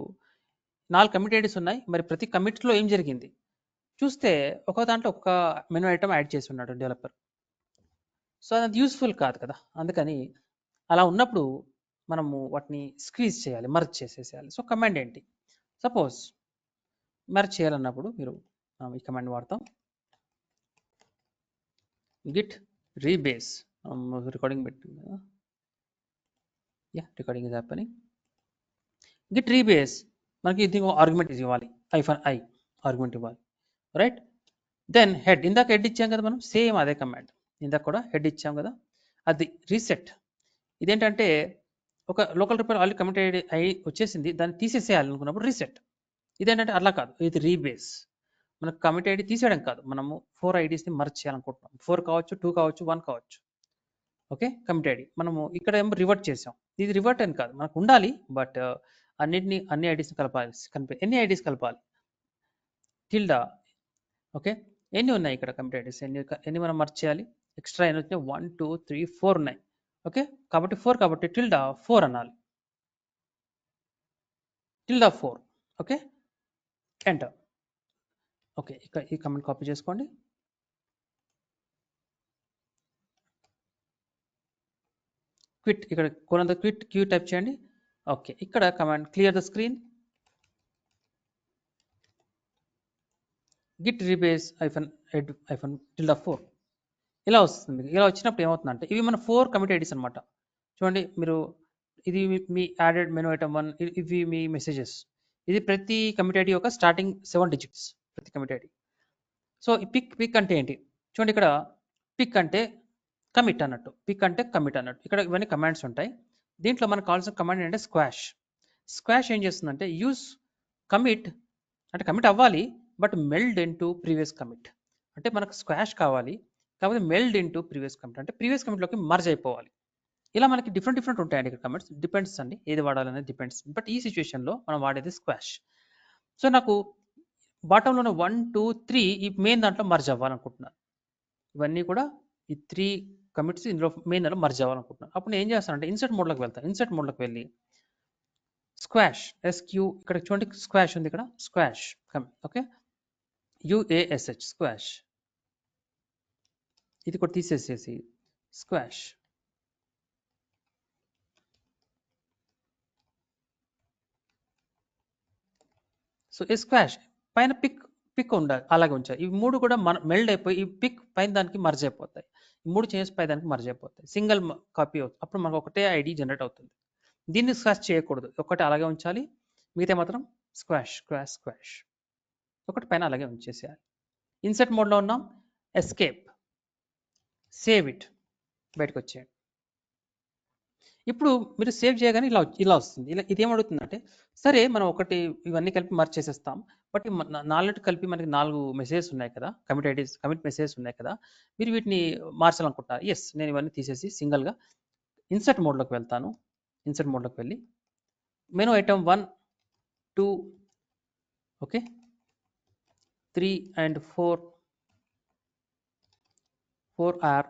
4 కమిట్ ఐడీస్ ఉన్నాయి, మరి ప్రతి కమిట్లో ఏం జరిగింది చూస్తే ఒక దాంట్లో ఒక మెనూ ఐటమ్ యాడ్ చేసి ఉన్నాడు డెవలపర్. సో అది యూస్ఫుల్ కాదు కదా, అందుకని అలా ఉన్నప్పుడు మనము వాటిని స్క్వీజ్ చేయాలి, మర్జ్ చేసేసేయాలి. సో కమాండ్ ఏంటి, సపోజ్ మర్జ్ చేయాలన్నప్పుడు మీరు ఈ కమాండ్ వాడతాం, గిట్ రీబేస్. రికార్డింగ్ పెట్టింది కదా, recording is happening. Git rebase మనకి ఇది ఆర్గ్యుమెంట్ ఇవ్వాలి, -i ఆర్గ్యుమెంట్ ఇవ్వాలి, రైట్. దెన్ హెడ్, ఇందాక హెడ్ ఇచ్చాం కదా మనం, సేమ్ అదే కమాండ్, ఇందాక కూడా హెడ్ ఇచ్చాం కదా. అది రీసెట్. ఇదేంటంటే ఒక లోకల్ రిపోజిటరీ ఆల్రెడీ కమిట్ అయ్యి వచ్చేసింది, దాన్ని తీసేసేయాలి అనుకున్నప్పుడు రీసెట్. ఇదేంటంటే అలా కాదు, ఇది రీబేస్. మనకు కమిట్ ఐడి తీసేయడం కాదు, మనము 4 ఐడీస్ని మర్జ్ చేయాలనుకుంటున్నాం. 4 కావచ్చు, 2 కావచ్చు, 1 కావచ్చు. ఓకే, కమిట్ ఐడి మనము ఇక్కడ ఏమో రివర్ట్ చేసాం. ఇది రివర్ట్ అని కాదు, మనకు ఉండాలి, బట్ అన్ని ఐడీస్ని కలపాలి. ఎన్ని ఐడీస్ కలపాలి, టిల్డా. ఓకే, ఎన్ని ఉన్నాయి ఇక్కడ కమిట్ ఐడీస్, ఎన్ని మనం మర్జ్ చేయాలి, ఎక్స్ట్రా ఎన్ని వచ్చినాయి, 1 2 3 4 ఉన్నాయి. ఓకే, కాబట్టి 4 కాబట్టి టిల్డా 4 అనాలి, టిల్డా 4. Okay, enter. ఓకే, ఇక్కడ ఈ కమెంట్ కాపీ చేసుకోండి. క్విట్, ఇక్కడ కొనంత క్విట్ క్యూ టైప్ చేయండి. ఓకే, ఇక్కడ command clear the screen, git rebase -head-tilde 4 ఇలా వస్తుంది. ఇలా వచ్చినప్పుడు ఏమవుతుందంటే, ఇవి మన 4 కమిట్ ఐడీస్ అనమాట. చూడండి మీరు, ఇది మీ యాడెడ్ మెనూ ఐటమ్ 1, ఇవి మీ మెసేజెస్. ఇది ప్రతి కమిట్ ఐడి యొక్క స్టార్టింగ్ 7 digits ప్రతి కమిట్ ఐడి. సో ఈ పిక్ అంటే ఏంటి చూడండి, ఇక్కడ పిక్ అంటే కమిట్ అన్నట్టు, పిక్ అంటే కమిట్ అన్నట్టు. ఇక్కడ ఇవన్నీ కమాండ్స్ ఉంటాయి. దీంట్లో మనకు కావాల్సిన కమాండ్ ఏంటంటే స్క్వాష్ ఏం చేస్తుందంటే, యూస్ కమిట్ అంటే కమిట్ అవ్వాలి, బట్ మెల్డ్ ఇంటూ ప్రీవియస్ కమిట్. అంటే మనకు స్క్వాష్ కావాలి, కాకపోతే మెల్డ్ ఇంటూ ప్రీవియస్ కమిట్ అంటే ప్రీవియస్ కమిట్లోకి మర్జ్ అయిపోవాలి. ఇలా మనకి డిఫరెంట్ ఉంటాయండి ఇక్కడ కమిట్స్. డిపెండ్స్ అండి, ఏది వాడాలనేది డిపెండ్స్. బట్ ఈ సిచ్యువేషన్లో మనం వాడేది స్క్వాష్. సో నాకు బాటంలో ఉన్న 1, 2, 3 ఈ మెయిన్ దాంట్లో మర్జ్ అవ్వాలనుకుంటున్నాను. ఇవన్నీ కూడా ఈ 3 కమిట్స్ ఇందులో మెయిన్ దాంట్లో మర్జ్ అవ్వాలనుకుంటున్నాను. అప్పుడు నేను ఏం చేస్తానంటే ఇన్సర్ట్ మోడ్లోకి వెళ్తాను. ఇన్సర్ట్ మోడ్లోకి వెళ్ళి స్క్వాష్ ఇక్కడ చూడండి, స్క్వాష్ ఉంది ఇక్కడ, స్క్వాష్ ఓకే, UASH స్క్వాష్, ఇది కూడా తీసేసేసి స్క్వాష్. సో ఈ స్క్వాష్ పైన పిక్ ఉండాలి, అలాగే ఉంచాలి. ఇవి 3 కూడా మెల్డ్ అయిపోయి ఈ పిక్ పైన దానికి మర్జ్ అయిపోతాయి. ఈ 3 చేంజెస్ పై దానికి మర్జ్ అయిపోతాయి. సింగిల్ కాపీ అవుతుంది. అప్పుడు మనకు ఒకటే ఐడి జనరేట్ అవుతుంది. దీన్ని స్క్వాష్ చేయకూడదు, ఒకటి అలాగే ఉంచాలి. మిగతా మాత్రం స్క్వాష్. ఒకటి పైన అలాగే ఉంచేసేయాలి. ఇన్సర్ట్ మోడ్లో ఉన్నాం, ఎస్కేప్, సేవ్ ఇట్, బయటకు వచ్చేయండి. ఇప్పుడు మీరు సేవ్ చేయగానే ఇలా వస్తుంది. ఇది ఏమడుగుతుందంటే, సరే మనం ఇవన్నీ కలిపి మర్జ్ చేసేస్తాం, బట్ 4 కలిపి మనకి 4 మెసేజెస్ ఉన్నాయి కదా, కమిట్ మెసేజెస్ ఉన్నాయి కదా, మీరు వీటిని మార్చాలనుకుంటున్నారు. ఎస్, నేను ఇవన్నీ తీసేసి సింగిల్గా ఇన్సర్ట్ మోడ్లోకి వెళ్తాను. ఇన్సర్ట్ మోడ్లోకి వెళ్ళి menu item 1, 2, okay, 3 and 4 are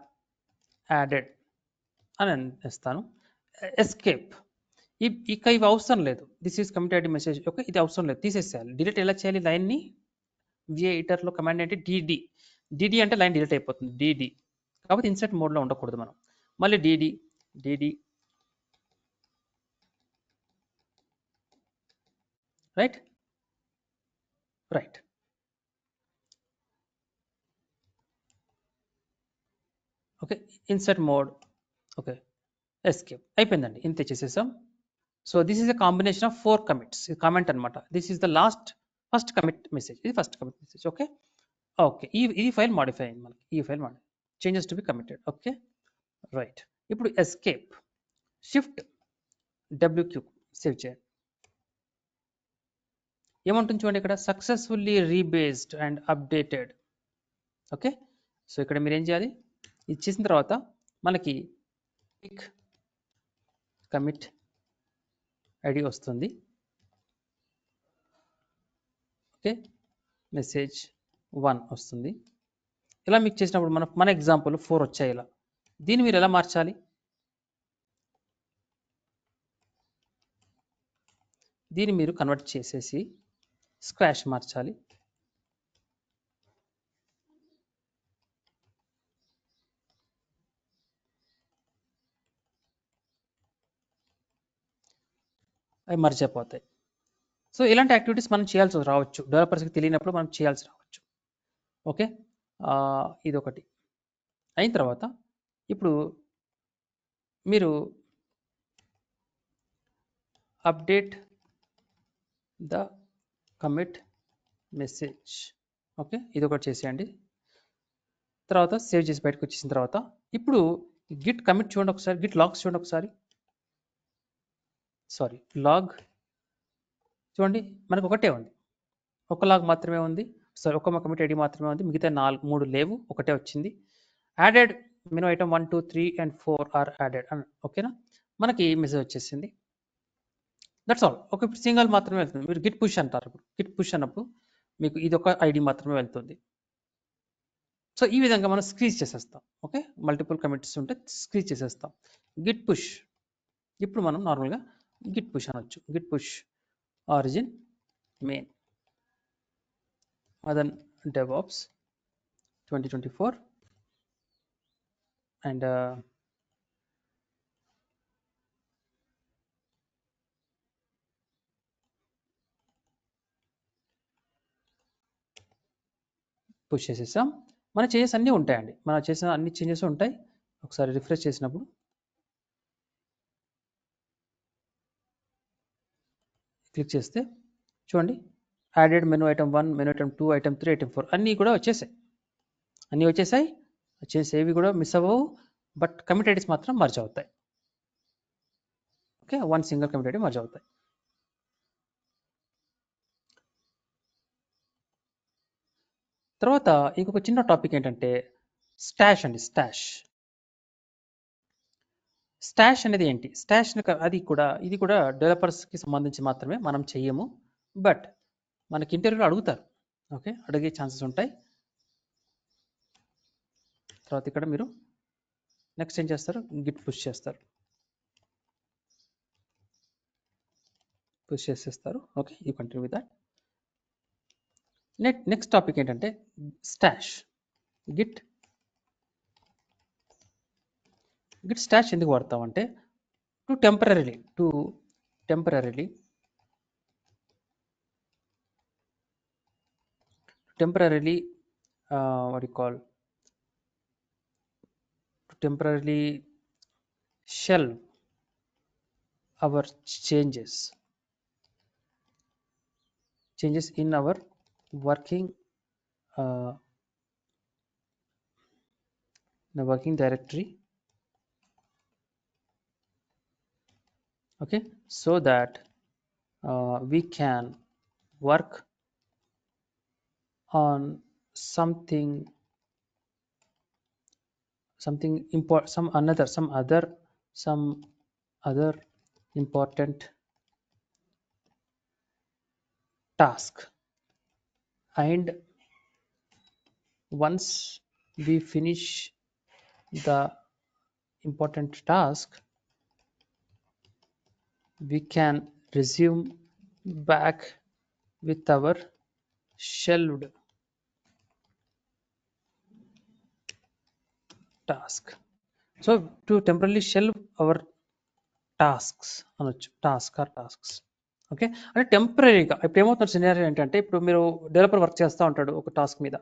added అని ఇస్తాను. ఎస్కేప్. ఇక ఇవి అవసరం లేదు. This is commit ID message, okay, ఇది అవసరం లేదు, తీసేసేయాలి. డిలీట్ ఎలా చేయాలి? లైన్ని విఏ ఎడిటర్లో కమాండ్ ఏంటి? డిడి అంటే లైన్ డిలీట్ అయిపోతుంది, డిడి. కాబట్టి ఇన్సర్ట్ మోడ్లో ఉండకూడదు మనం. మళ్ళీ DD right. Okay, insert mode, okay, escape. అయిపోయిందండి, ఇంతే చేసేసాం. So this is a combination of 4 commits. ఇది కామెంట్ అనమాట. This is the first commit message. ఇది ఫస్ట్ కమిట్ మెసేజ్. ఓకే, ఈ ఫైల్ మాడిఫై అయింది మనకి. ఈ file changes to be committed. Okay, right. ఇప్పుడు ఎస్కేప్, షిఫ్ట్ WQ సేవ్ చేయండి. ఏమంటుంది చూడండి ఇక్కడ, successfully rebased and updated. Okay, so ఇక్కడ మీరు ఏం చేయాలి? ఇది చేసిన తర్వాత మనకి పిక్ కమిట్ ఐడి వస్తుంది. ఓకే, మెసేజ్ 1 వస్తుంది. ఇలా మీకు చేసినప్పుడు మన ఎగ్జాంపుల్ 4 వచ్చాయి. ఇలా దీన్ని మీరు ఎలా మార్చాలి? దీన్ని మీరు కన్వర్ట్ చేసేసి స్క్వాష్ మార్చాలి. అవి మర్జ్ అయిపోతాయి. సో ఇలాంటి యాక్టివిటీస్ మనం చేయాల్సి రావచ్చు, డెవలపర్స్కి తెలియనప్పుడు మనం చేయాల్సి రావచ్చు. ఓకే, ఇదొకటి అయిన తర్వాత ఇప్పుడు మీరు update the commit message. Okay, ఇది ఒకటి చేసేయండి. తర్వాత సేవ్ చేసి బయటకు వచ్చేసిన తర్వాత ఇప్పుడు గిట్ కమిట్ చూడండి ఒకసారి, గిట్ లాగ్స్ చూడండి ఒకసారి. లాగ్ చూడండి, మనకు ఒకటే ఉంది, ఒక లాగ్ మాత్రమే ఉంది. ఒక కమిట్ ఐడి మాత్రమే ఉంది, మిగతా 3 లేవు, ఒకటే వచ్చింది. Added menu item 1, 2, 3 and 4 are added అని. ఓకేనా, మనకి మెసేజ్ వచ్చేసింది. That's all. ఓకే, ఇప్పుడు సింగిల్ మాత్రమే వెళ్తుంది. మీరు గిట్ పుష్ అంటారు. ఇప్పుడు గిట్ పుష్ అన్నప్పుడు మీకు ఇది ఒక ఐడి మాత్రమే వెళ్తుంది. సో ఈ విధంగా మనం స్క్రీజ్ చేసేస్తాం. ఓకే, మల్టిపుల్ కమిట్స్ ఉంటే స్క్రీజ్ చేసేస్తాం. గిట్ పుష్, ఇప్పుడు మనం నార్మల్గా గిట్ పుష్ అనొచ్చు. Git push origin main Madan DevOps 2024 and push చేసేసాం. మన చేంజెస్ అన్నీ ఉంటాయండి, మనం చేసిన అన్ని చేంజెస్ ఉంటాయి. ఒకసారి రిఫ్రెష్ చేసినప్పుడు క్లిక్ చేస్తే చూడండి, added menu item 1, menu item 2, item 3, item 4 అన్నీ కూడా వచ్చేసాయి. చేసేవి కూడా మిస్ అవ్వవు, బట్ కమిట్ ఐడీస్ మాత్రం మర్జ్ అవుతాయి. Okay, 1 single commit ID merge అవుతాయి. తర్వాత ఇంకొక చిన్న టాపిక్ ఏంటంటే స్టాష్ అండి, స్టాష్ అనేది ఏంటి? స్టాష్ ఇది కూడా డెవలపర్స్కి సంబంధించి మాత్రమే, మనం చెయ్యము. బట్ మనకి ఇంటర్వ్యూలో అడుగుతారు. ఓకే, అడిగే ఛాన్సెస్ ఉంటాయి. తర్వాత ఇక్కడ మీరు నెక్స్ట్ ఏం చేస్తారు? గిట్ పుష్ చేస్తారు, పుష్ చేసేస్తారు. Okay, you continue with that. Next topic ఏంటంటే స్టాష్. గిట్ స్టాష్ ఎందుకు వాడతామంటే to టెంపరరీలీ what you call, to temporarily shelve our changes in our working the working directory. Okay, so that we can work on something important, some other important task, and once we finish the important task, we can resume back with our shelved task. So to temporarily shelve our tasks అనొచ్చు, tasks. ఓకే, అంటే టెంపరీగా. ఇప్పుడు ఏమవుతుంది సినారియో ఏంటంటే, ఇప్పుడు మీరు డెవలపర్ వర్క్ చేస్తూ ఉంటాడు ఒక టాస్క్ మీద.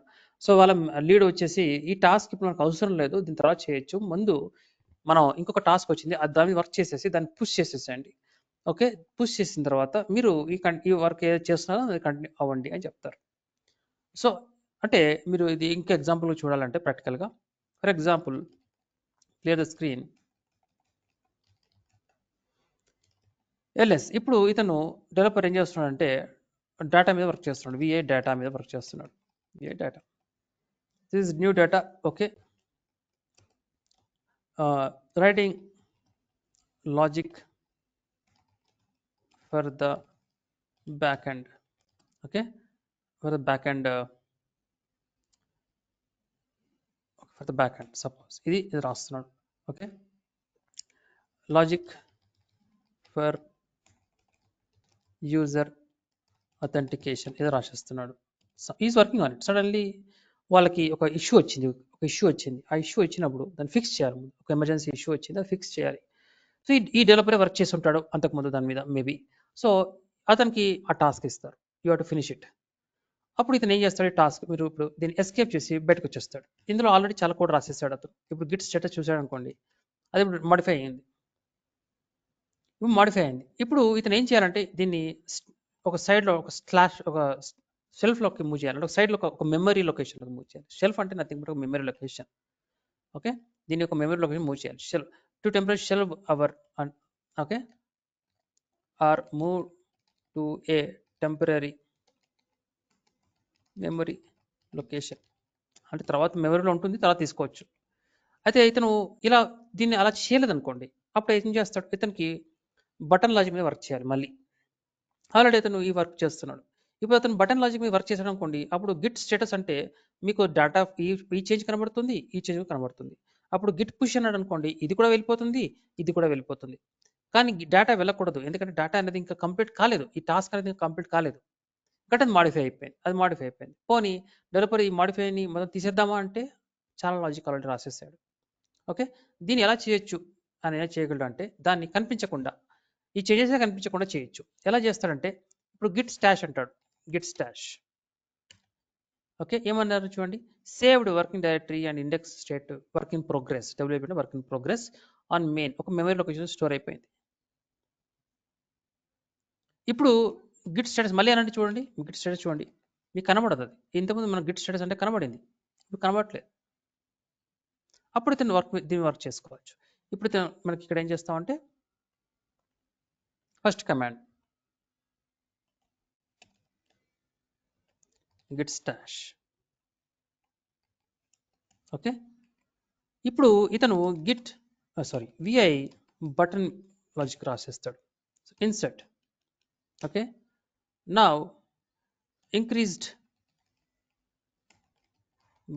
సో వాళ్ళ లీడ్ వచ్చేసి ఈ టాస్క్ ఇప్పుడు మనకు అవసరం లేదు, దీని తర్వాత చేయొచ్చు, ముందు మనం ఇంకొక టాస్క్ వచ్చింది దాని మీద వర్క్ చేసేసి దాన్ని పుష్ చేసేసేయండి. ఓకే, పుష్ చేసిన తర్వాత మీరు ఈ వర్క్ ఏదైతే చేస్తున్నారో అది కంటిన్యూ అవ్వండి అని చెప్తారు. సో అంటే మీరు ఇది ఇంకా ఎగ్జాంపుల్ చూడాలంటే ప్రాక్టికల్గా, for example clear the screen. LS ఇప్పుడు ఇతను డెవలపర్ ఏం చేస్తున్నాడంటే డేటా మీద వర్క్ చేస్తున్నాడు, విఏ డేటా మీద వర్క్ చేస్తున్నాడు. విఏ data, this is new data. Okay, writing logic for the back end. Okay, for the back end, suppose ఇది రాస్తున్నాడు. Okay, logic for user authentication ఇది రాసేస్తున్నాడు. Is working on it. సడన్లీ వాళ్ళకి ఒక ఇష్యూ వచ్చింది. ఆ ఇష్యూ వచ్చినప్పుడు దాన్ని ఫిక్స్ చేయాలి. ఒక ఎమర్జెన్సీ ఇష్యూ వచ్చింది, అది ఫిక్స్ చేయాలి. సో ఈ డెవలపరే వర్క్ చేసి ఉంటాడు అంతకుముందు దాని మీద మేబీ. సో అతనికి ఆ టాస్క్ ఇస్తారు, you have to finish it. అప్పుడు ఇతను ఏం చేస్తాడు? ఈ టాస్క్ మీరు ఇప్పుడు దీన్ని ఎస్కేప్ చేసి బయటకు వచ్చేస్తాడు. ఇందులో ఆల్రెడీ చాలా కోడ్ రాసేస్తాడు అతను. ఇప్పుడు గిట్ స్టేటస్ చూసాడు అనుకోండి, అది ఇప్పుడు మాడిఫై అయింది. ఇప్పుడు ఇతను ఏం చేయాలంటే దీన్ని ఒక సైడ్లో ఒక స్లాష్, ఒక షెల్ఫ్లోకి మూవ్ చేయాలి, ఒక సైడ్లో ఒక మెమరీ లొకేషన్లోకి మూవ్ చేయాలి. షెల్ఫ్ అంటే నథింగ్ బట్ ఒక మెమరీ లొకేషన్. ఓకే, దీన్ని ఒక మెమరీ లొకేషన్ మూవ్ చేయాలి. Shelf to temporary shelf or, okay, or move to a temporary memory location. అంటే తర్వాత మెమరీలో ఉంటుంది, తర్వాత తీసుకోవచ్చు. అయితే ఇతను దీన్ని అలా చేయలేదనుకోండి, అప్పుడు ఏం చేస్తాడు? ఇతనికి బటన్ లాజిక్ మీద వర్క్ చేయాలి మళ్ళీ. ఆల్రెడీ అతను ఈ వర్క్ చేస్తున్నాడు. ఇప్పుడు అతను బటన్ లాజిక్ మీద వర్క్ చేశాడు అనుకోండి, అప్పుడు గిట్ స్టేటస్ అంటే మీకు డేటా ఈ చేంజ్ కనబడుతుంది, ఈ చేంజ్ కనబడుతుంది. అప్పుడు గిట్ పుష్ అన్నాడు అనుకోండి, ఇది కూడా వెళ్ళిపోతుంది, ఇది కూడా వెళ్ళిపోతుంది. కానీ డేటా వెళ్ళకూడదు, ఎందుకంటే డేటా అనేది ఇంకా కంప్లీట్ కాలేదు, ఈ టాస్క్ అనేది కంప్లీట్ కాలేదు. కాబట్టి అది మాడిఫై అయిపోయింది. పోనీ డెవలపర్ ఈ మాడిఫైని మొదలు తీసేద్దామా అంటే చాలా లాజిక్ ఆల్రెడీ రాసేసాడు. ఓకే, దీన్ని ఎలా చేయొచ్చు అని ఎలా చేయగలడు అంటే దాన్ని కనిపించకుండా, ఈ చేంజెస్ కనిపించకుండా చేయొచ్చు. ఎలా చేస్తాడంటే ఇప్పుడు గిట్ స్టాష్ అంటాడు, గిట్ స్టాష్. ఓకే, ఏమన్నారు చూడండి, saved working directory and index state work in progress, WP work in progress on main, ఒక మెమరీ లొకేషన్ స్టోర్ అయిపోయింది. ఇప్పుడు గిట్ స్టేటస్ మళ్ళీ అనంటే చూడండి, గిట్ స్టేటస్ చూడండి, మీకు కనబడదు. అది ఇంతకుముందు మన గిట్ స్టేటస్ అంటే కనబడింది, ఇప్పుడు కనబడట్లేదు. అప్పుడు దీన్ని వర్క్ చేసుకోవచ్చు. ఇప్పుడు మనకి ఇక్కడ ఏం చేస్తామంటే first command git stash. Okay, ఇప్పుడు ఇతను గిట్ విఐ బటన్ లాజిక్ రాసేస్తాడు. Insert. Okay, now increased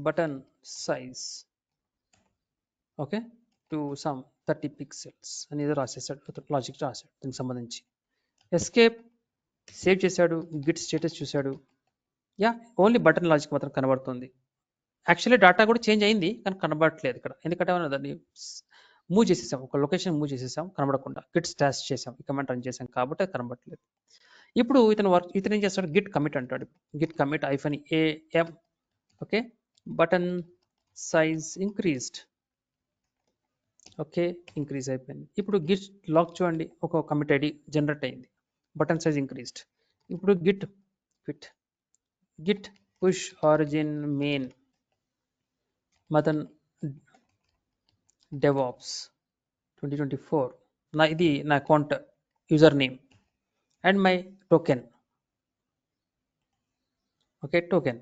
button size okay to some 30 pixels అనేది రాసేసాడు, లాజిక్ రాశాడు దీనికి సంబంధించి. ఎస్కేప్ సేవ్ చేశాడు, గిట్ స్టేటస్ చూశాడు. యా, ఓన్లీ బటన్ లాజిక్ మాత్రం కనబడుతుంది. యాక్చువల్లీ డేటా కూడా చేంజ్ అయింది కానీ కనబడట్లేదు ఇక్కడ, ఎందుకంటే మనం దాన్ని మూవ్ చేసేసాం, ఒక లొకేషన్ మూవ్ చేసేసాం కనబడకుండా. గిట్ స్టాష్ చేసాం, ఈ కమాండ్ రన్ చేసాం కాబట్టి అది కనబడట్లేదు. ఇప్పుడు ఇతను ఏం చేస్తాడు, గిట్ కమిట్ అంటాడు. Git commit -am okay, button size increased. Okay, increase అయిపోయింది. ఇప్పుడు గిట్ లాగ్ చూడండి, ఒక కమిట్ ఐడి జనరేట్ అయింది, బటన్ సైజ్ ఇంక్రీజ్డ్. ఇప్పుడు git push origin main Madan DevOps 2024. ఇది నా account user name and my token. Okay, token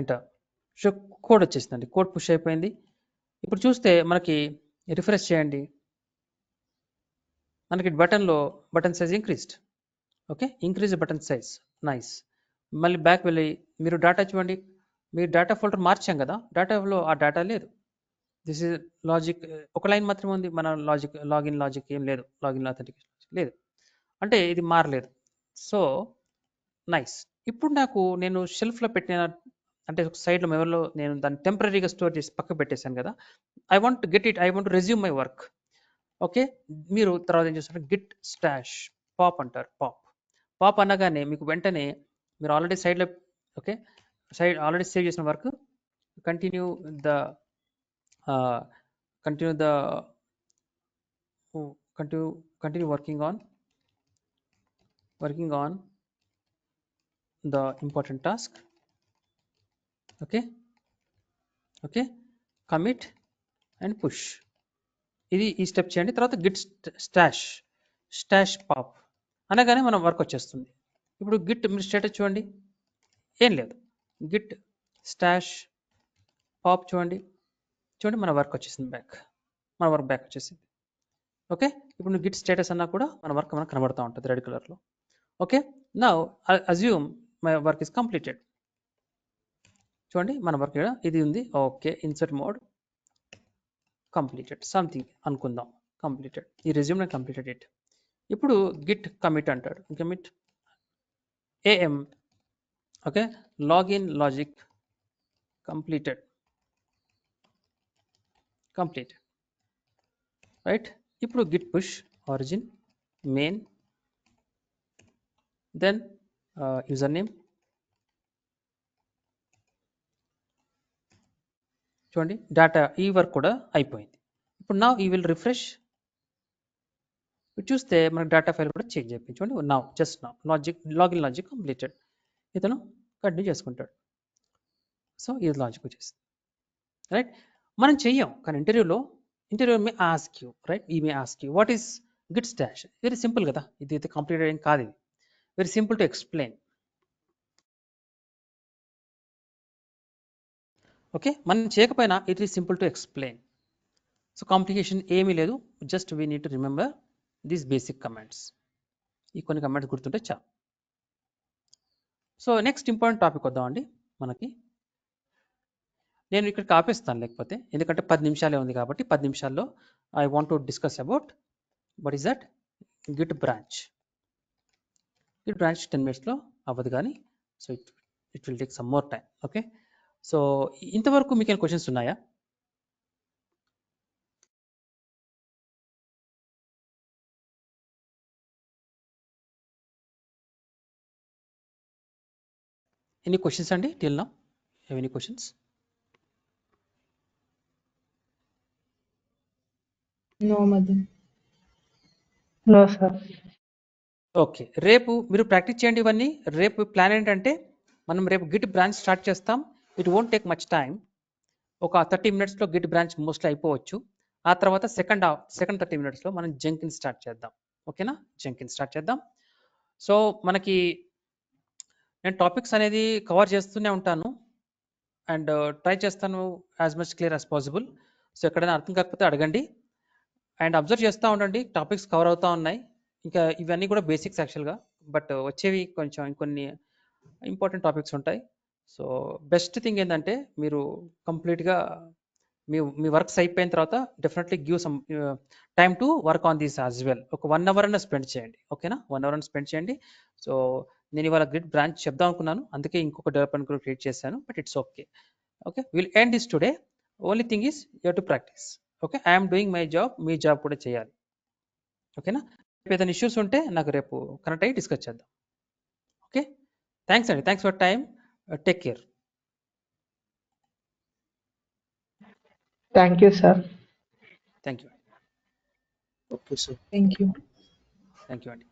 enter. So code వచ్చేసిందండి, కోడ్ పుష్ అయిపోయింది. ఇప్పుడు చూస్తే మనకి రిఫ్రెష్ చేయండి, మనకి button size increased. Okay, increase button size, nice. మళ్ళీ బ్యాక్ వెళ్ళి మీరు డేటా చూడండి, మీరు డేటా ఫోల్డర్ మార్చాం కదా, డేటాలో ఆ డేటా లేదు. దిస్ ఇస్ లాజిక్, ఒక లైన్ మాత్రమే ఉంది, మన లాగిన్ లాజిక్ ఏం లేదు, లాగిన్ అథెంటికేషన్ లేదు, అంటే ఇది మారలేదు. So nice. ఇప్పుడు నేను షెల్ఫ్లో పెట్టిన, అంటే సైడ్లో మెమరీలో నేను దాన్ని టెంపరీగా స్టోర్ చేసి పక్కకు పెట్టేశాను కదా, I want to resume my work. Okay, మీరు తర్వాత ఏం చేస్తారు, గిట్ స్టాష్ పాప్ అంటారు. పాప్ అనగానే మీకు వెంటనే మీరు ఆల్రెడీ సైడ్లో ఆల్రెడీ సేవ్ చేసిన work continue working on the important task. Okay, commit and push, ఈ స్టెప్ చేయండి. తర్వాత గిట్ స్టాష్ పాప్ అనగానే మనం వర్క్ వచ్చేస్తుంది. ఇప్పుడు గిట్ మీరు స్టేటస్ చూడండి, ఏం లేదు, గిట్ స్టాష్ పాప్ చూడండి మన వర్క్ వచ్చేసింది, మన వర్క్ బ్యాక్ వచ్చేసింది. ఓకే, ఇప్పుడు గిట్ స్టేటస్ అన్నా కూడా మన వర్క్ మనకు కనబడుతూ ఉంటుంది రెడ్ కలర్లో. Okay, now assume my work is completed. చూడండి మన వర్క్ ఇది ఉంది. Okay, insert mode completed something అనుకుందాం, కంప్లీటెడ్. ఈ రెజ్యూమ్ నేను కంప్లీటెడ్ ఇట్. ఇప్పుడు గిట్ కమిట్ అంటాడు, commit am okay, login logic completed right. ఇప్పుడు git push origin main then user name చూడండి, డేటా ఈ వర్క్ కూడా అయిపోయింది. ఇప్పుడు నా ఈ విల్ రిఫ్రెష్, చూస్తే మనకు డేటా ఫైల్ కూడా చేంజ్ అయిపోయింది. చూడండి, జస్ట్ లాగిన్ లాజిక్ కంప్లీటెడ్. ఇతను కంటిన్యూ చేసుకుంటాడు. సో ఇది లాజిక్ వచ్చేసింది రైట్. మనం చెయ్యం కానీ interview may ask you right, ఈ may ask you what is git stash. Very simple కదా, ఇది అయితే కంప్లీటెడ్ ఏం కాదు, ఇది very simple to explain. Okay, మనం చేయకపోయినా it is simple to explain. So complication ఏమీ లేదు, just we need to remember these basic commands. ఈ కొన్ని కమాండ్స్ గుర్తుంటే చాలు. సో నెక్స్ట్ ఇంపార్టెంట్ టాపిక్ వద్దామండి. మనకి నేను ఇక్కడికి ఆపేస్తాను లేకపోతే, ఎందుకంటే 10 నిమిషాలే ఉంది కాబట్టి 10 నిమిషాల్లో I want to discuss about what is that Git branch. 10 minutesలో అవ్వదు కానీ, so it will take some more time. Okay, so ఇంతవరకు మీకు ఏమైనా క్వశ్చన్స్ ఉన్నాయా? ఎనీ క్వశ్చన్స్ అండి till now? Have any questions? No, Madam. No, sir. Okay, రేపు మీరు ప్రాక్టీస్ చేయండి ఇవన్నీ. రేపు ప్లాన్ ఏంటంటే మనం రేపు గిట్ బ్రాంచ్ స్టార్ట్ చేస్తాం. It won't take much time, ఒక 30 minutesలో గిట్ బ్రాంచ్ మోస్ట్లీ అయిపోవచ్చు. ఆ తర్వాత సెకండ్ 30 minutesలో మనం జెంకిన్ స్టార్ట్ చేద్దాం. ఓకేనా, జెంకిన్ స్టార్ట్ చేద్దాం. సో మనకి నేను టాపిక్స్ అనేది కవర్ చేస్తూనే ఉంటాను. అండ్ ట్రై చేస్తాను as much clear as possible. So ఎక్కడైనా అర్థం కాకపోతే అడగండి అండ్ అబ్జర్వ్ చేస్తూ ఉండండి. టాపిక్స్ కవర్ అవుతూ ఉన్నాయి. ఇంకా ఇవన్నీ కూడా బేసిక్స్ యాక్చువల్గా, బట్ వచ్చేవి కొంచెం ఇంకొన్ని ఇంపార్టెంట్ టాపిక్స్ ఉంటాయి. సో బెస్ట్ థింగ్ ఏంటంటే మీరు కంప్లీట్గా మీ వర్క్స్ అయిపోయిన తర్వాత definitely give some time to work on these as well. ఒక 1 hour అన్న స్పెండ్ చేయండి, ఓకేనా? 1 hour అన్న స్పెండ్ చేయండి. సో నేను ఇవాళ గ్రిడ్ బ్రాంచ్ చెప్దాం అనుకున్నాను, అందుకే ఇంకొక డెవలప్మెంట్ గ్రూప్ క్రియేట్ చేశాను, but it's okay. Okay, will end this today. Only thing is you to practice. Okay, I'm doing my job, me job కూడా చేయాలి, ఓకేనా? ఏదైనా ఇష్యూస్ ఉంటే నాకు రేపు కనెక్ట్ అయ్యి డిస్కస్ చేద్దాం. ఓకే, థ్యాంక్స్ అండి, thanks for time, take care. Thank you, sir. Thank you, okay sir. Thank you. Thank you అండి.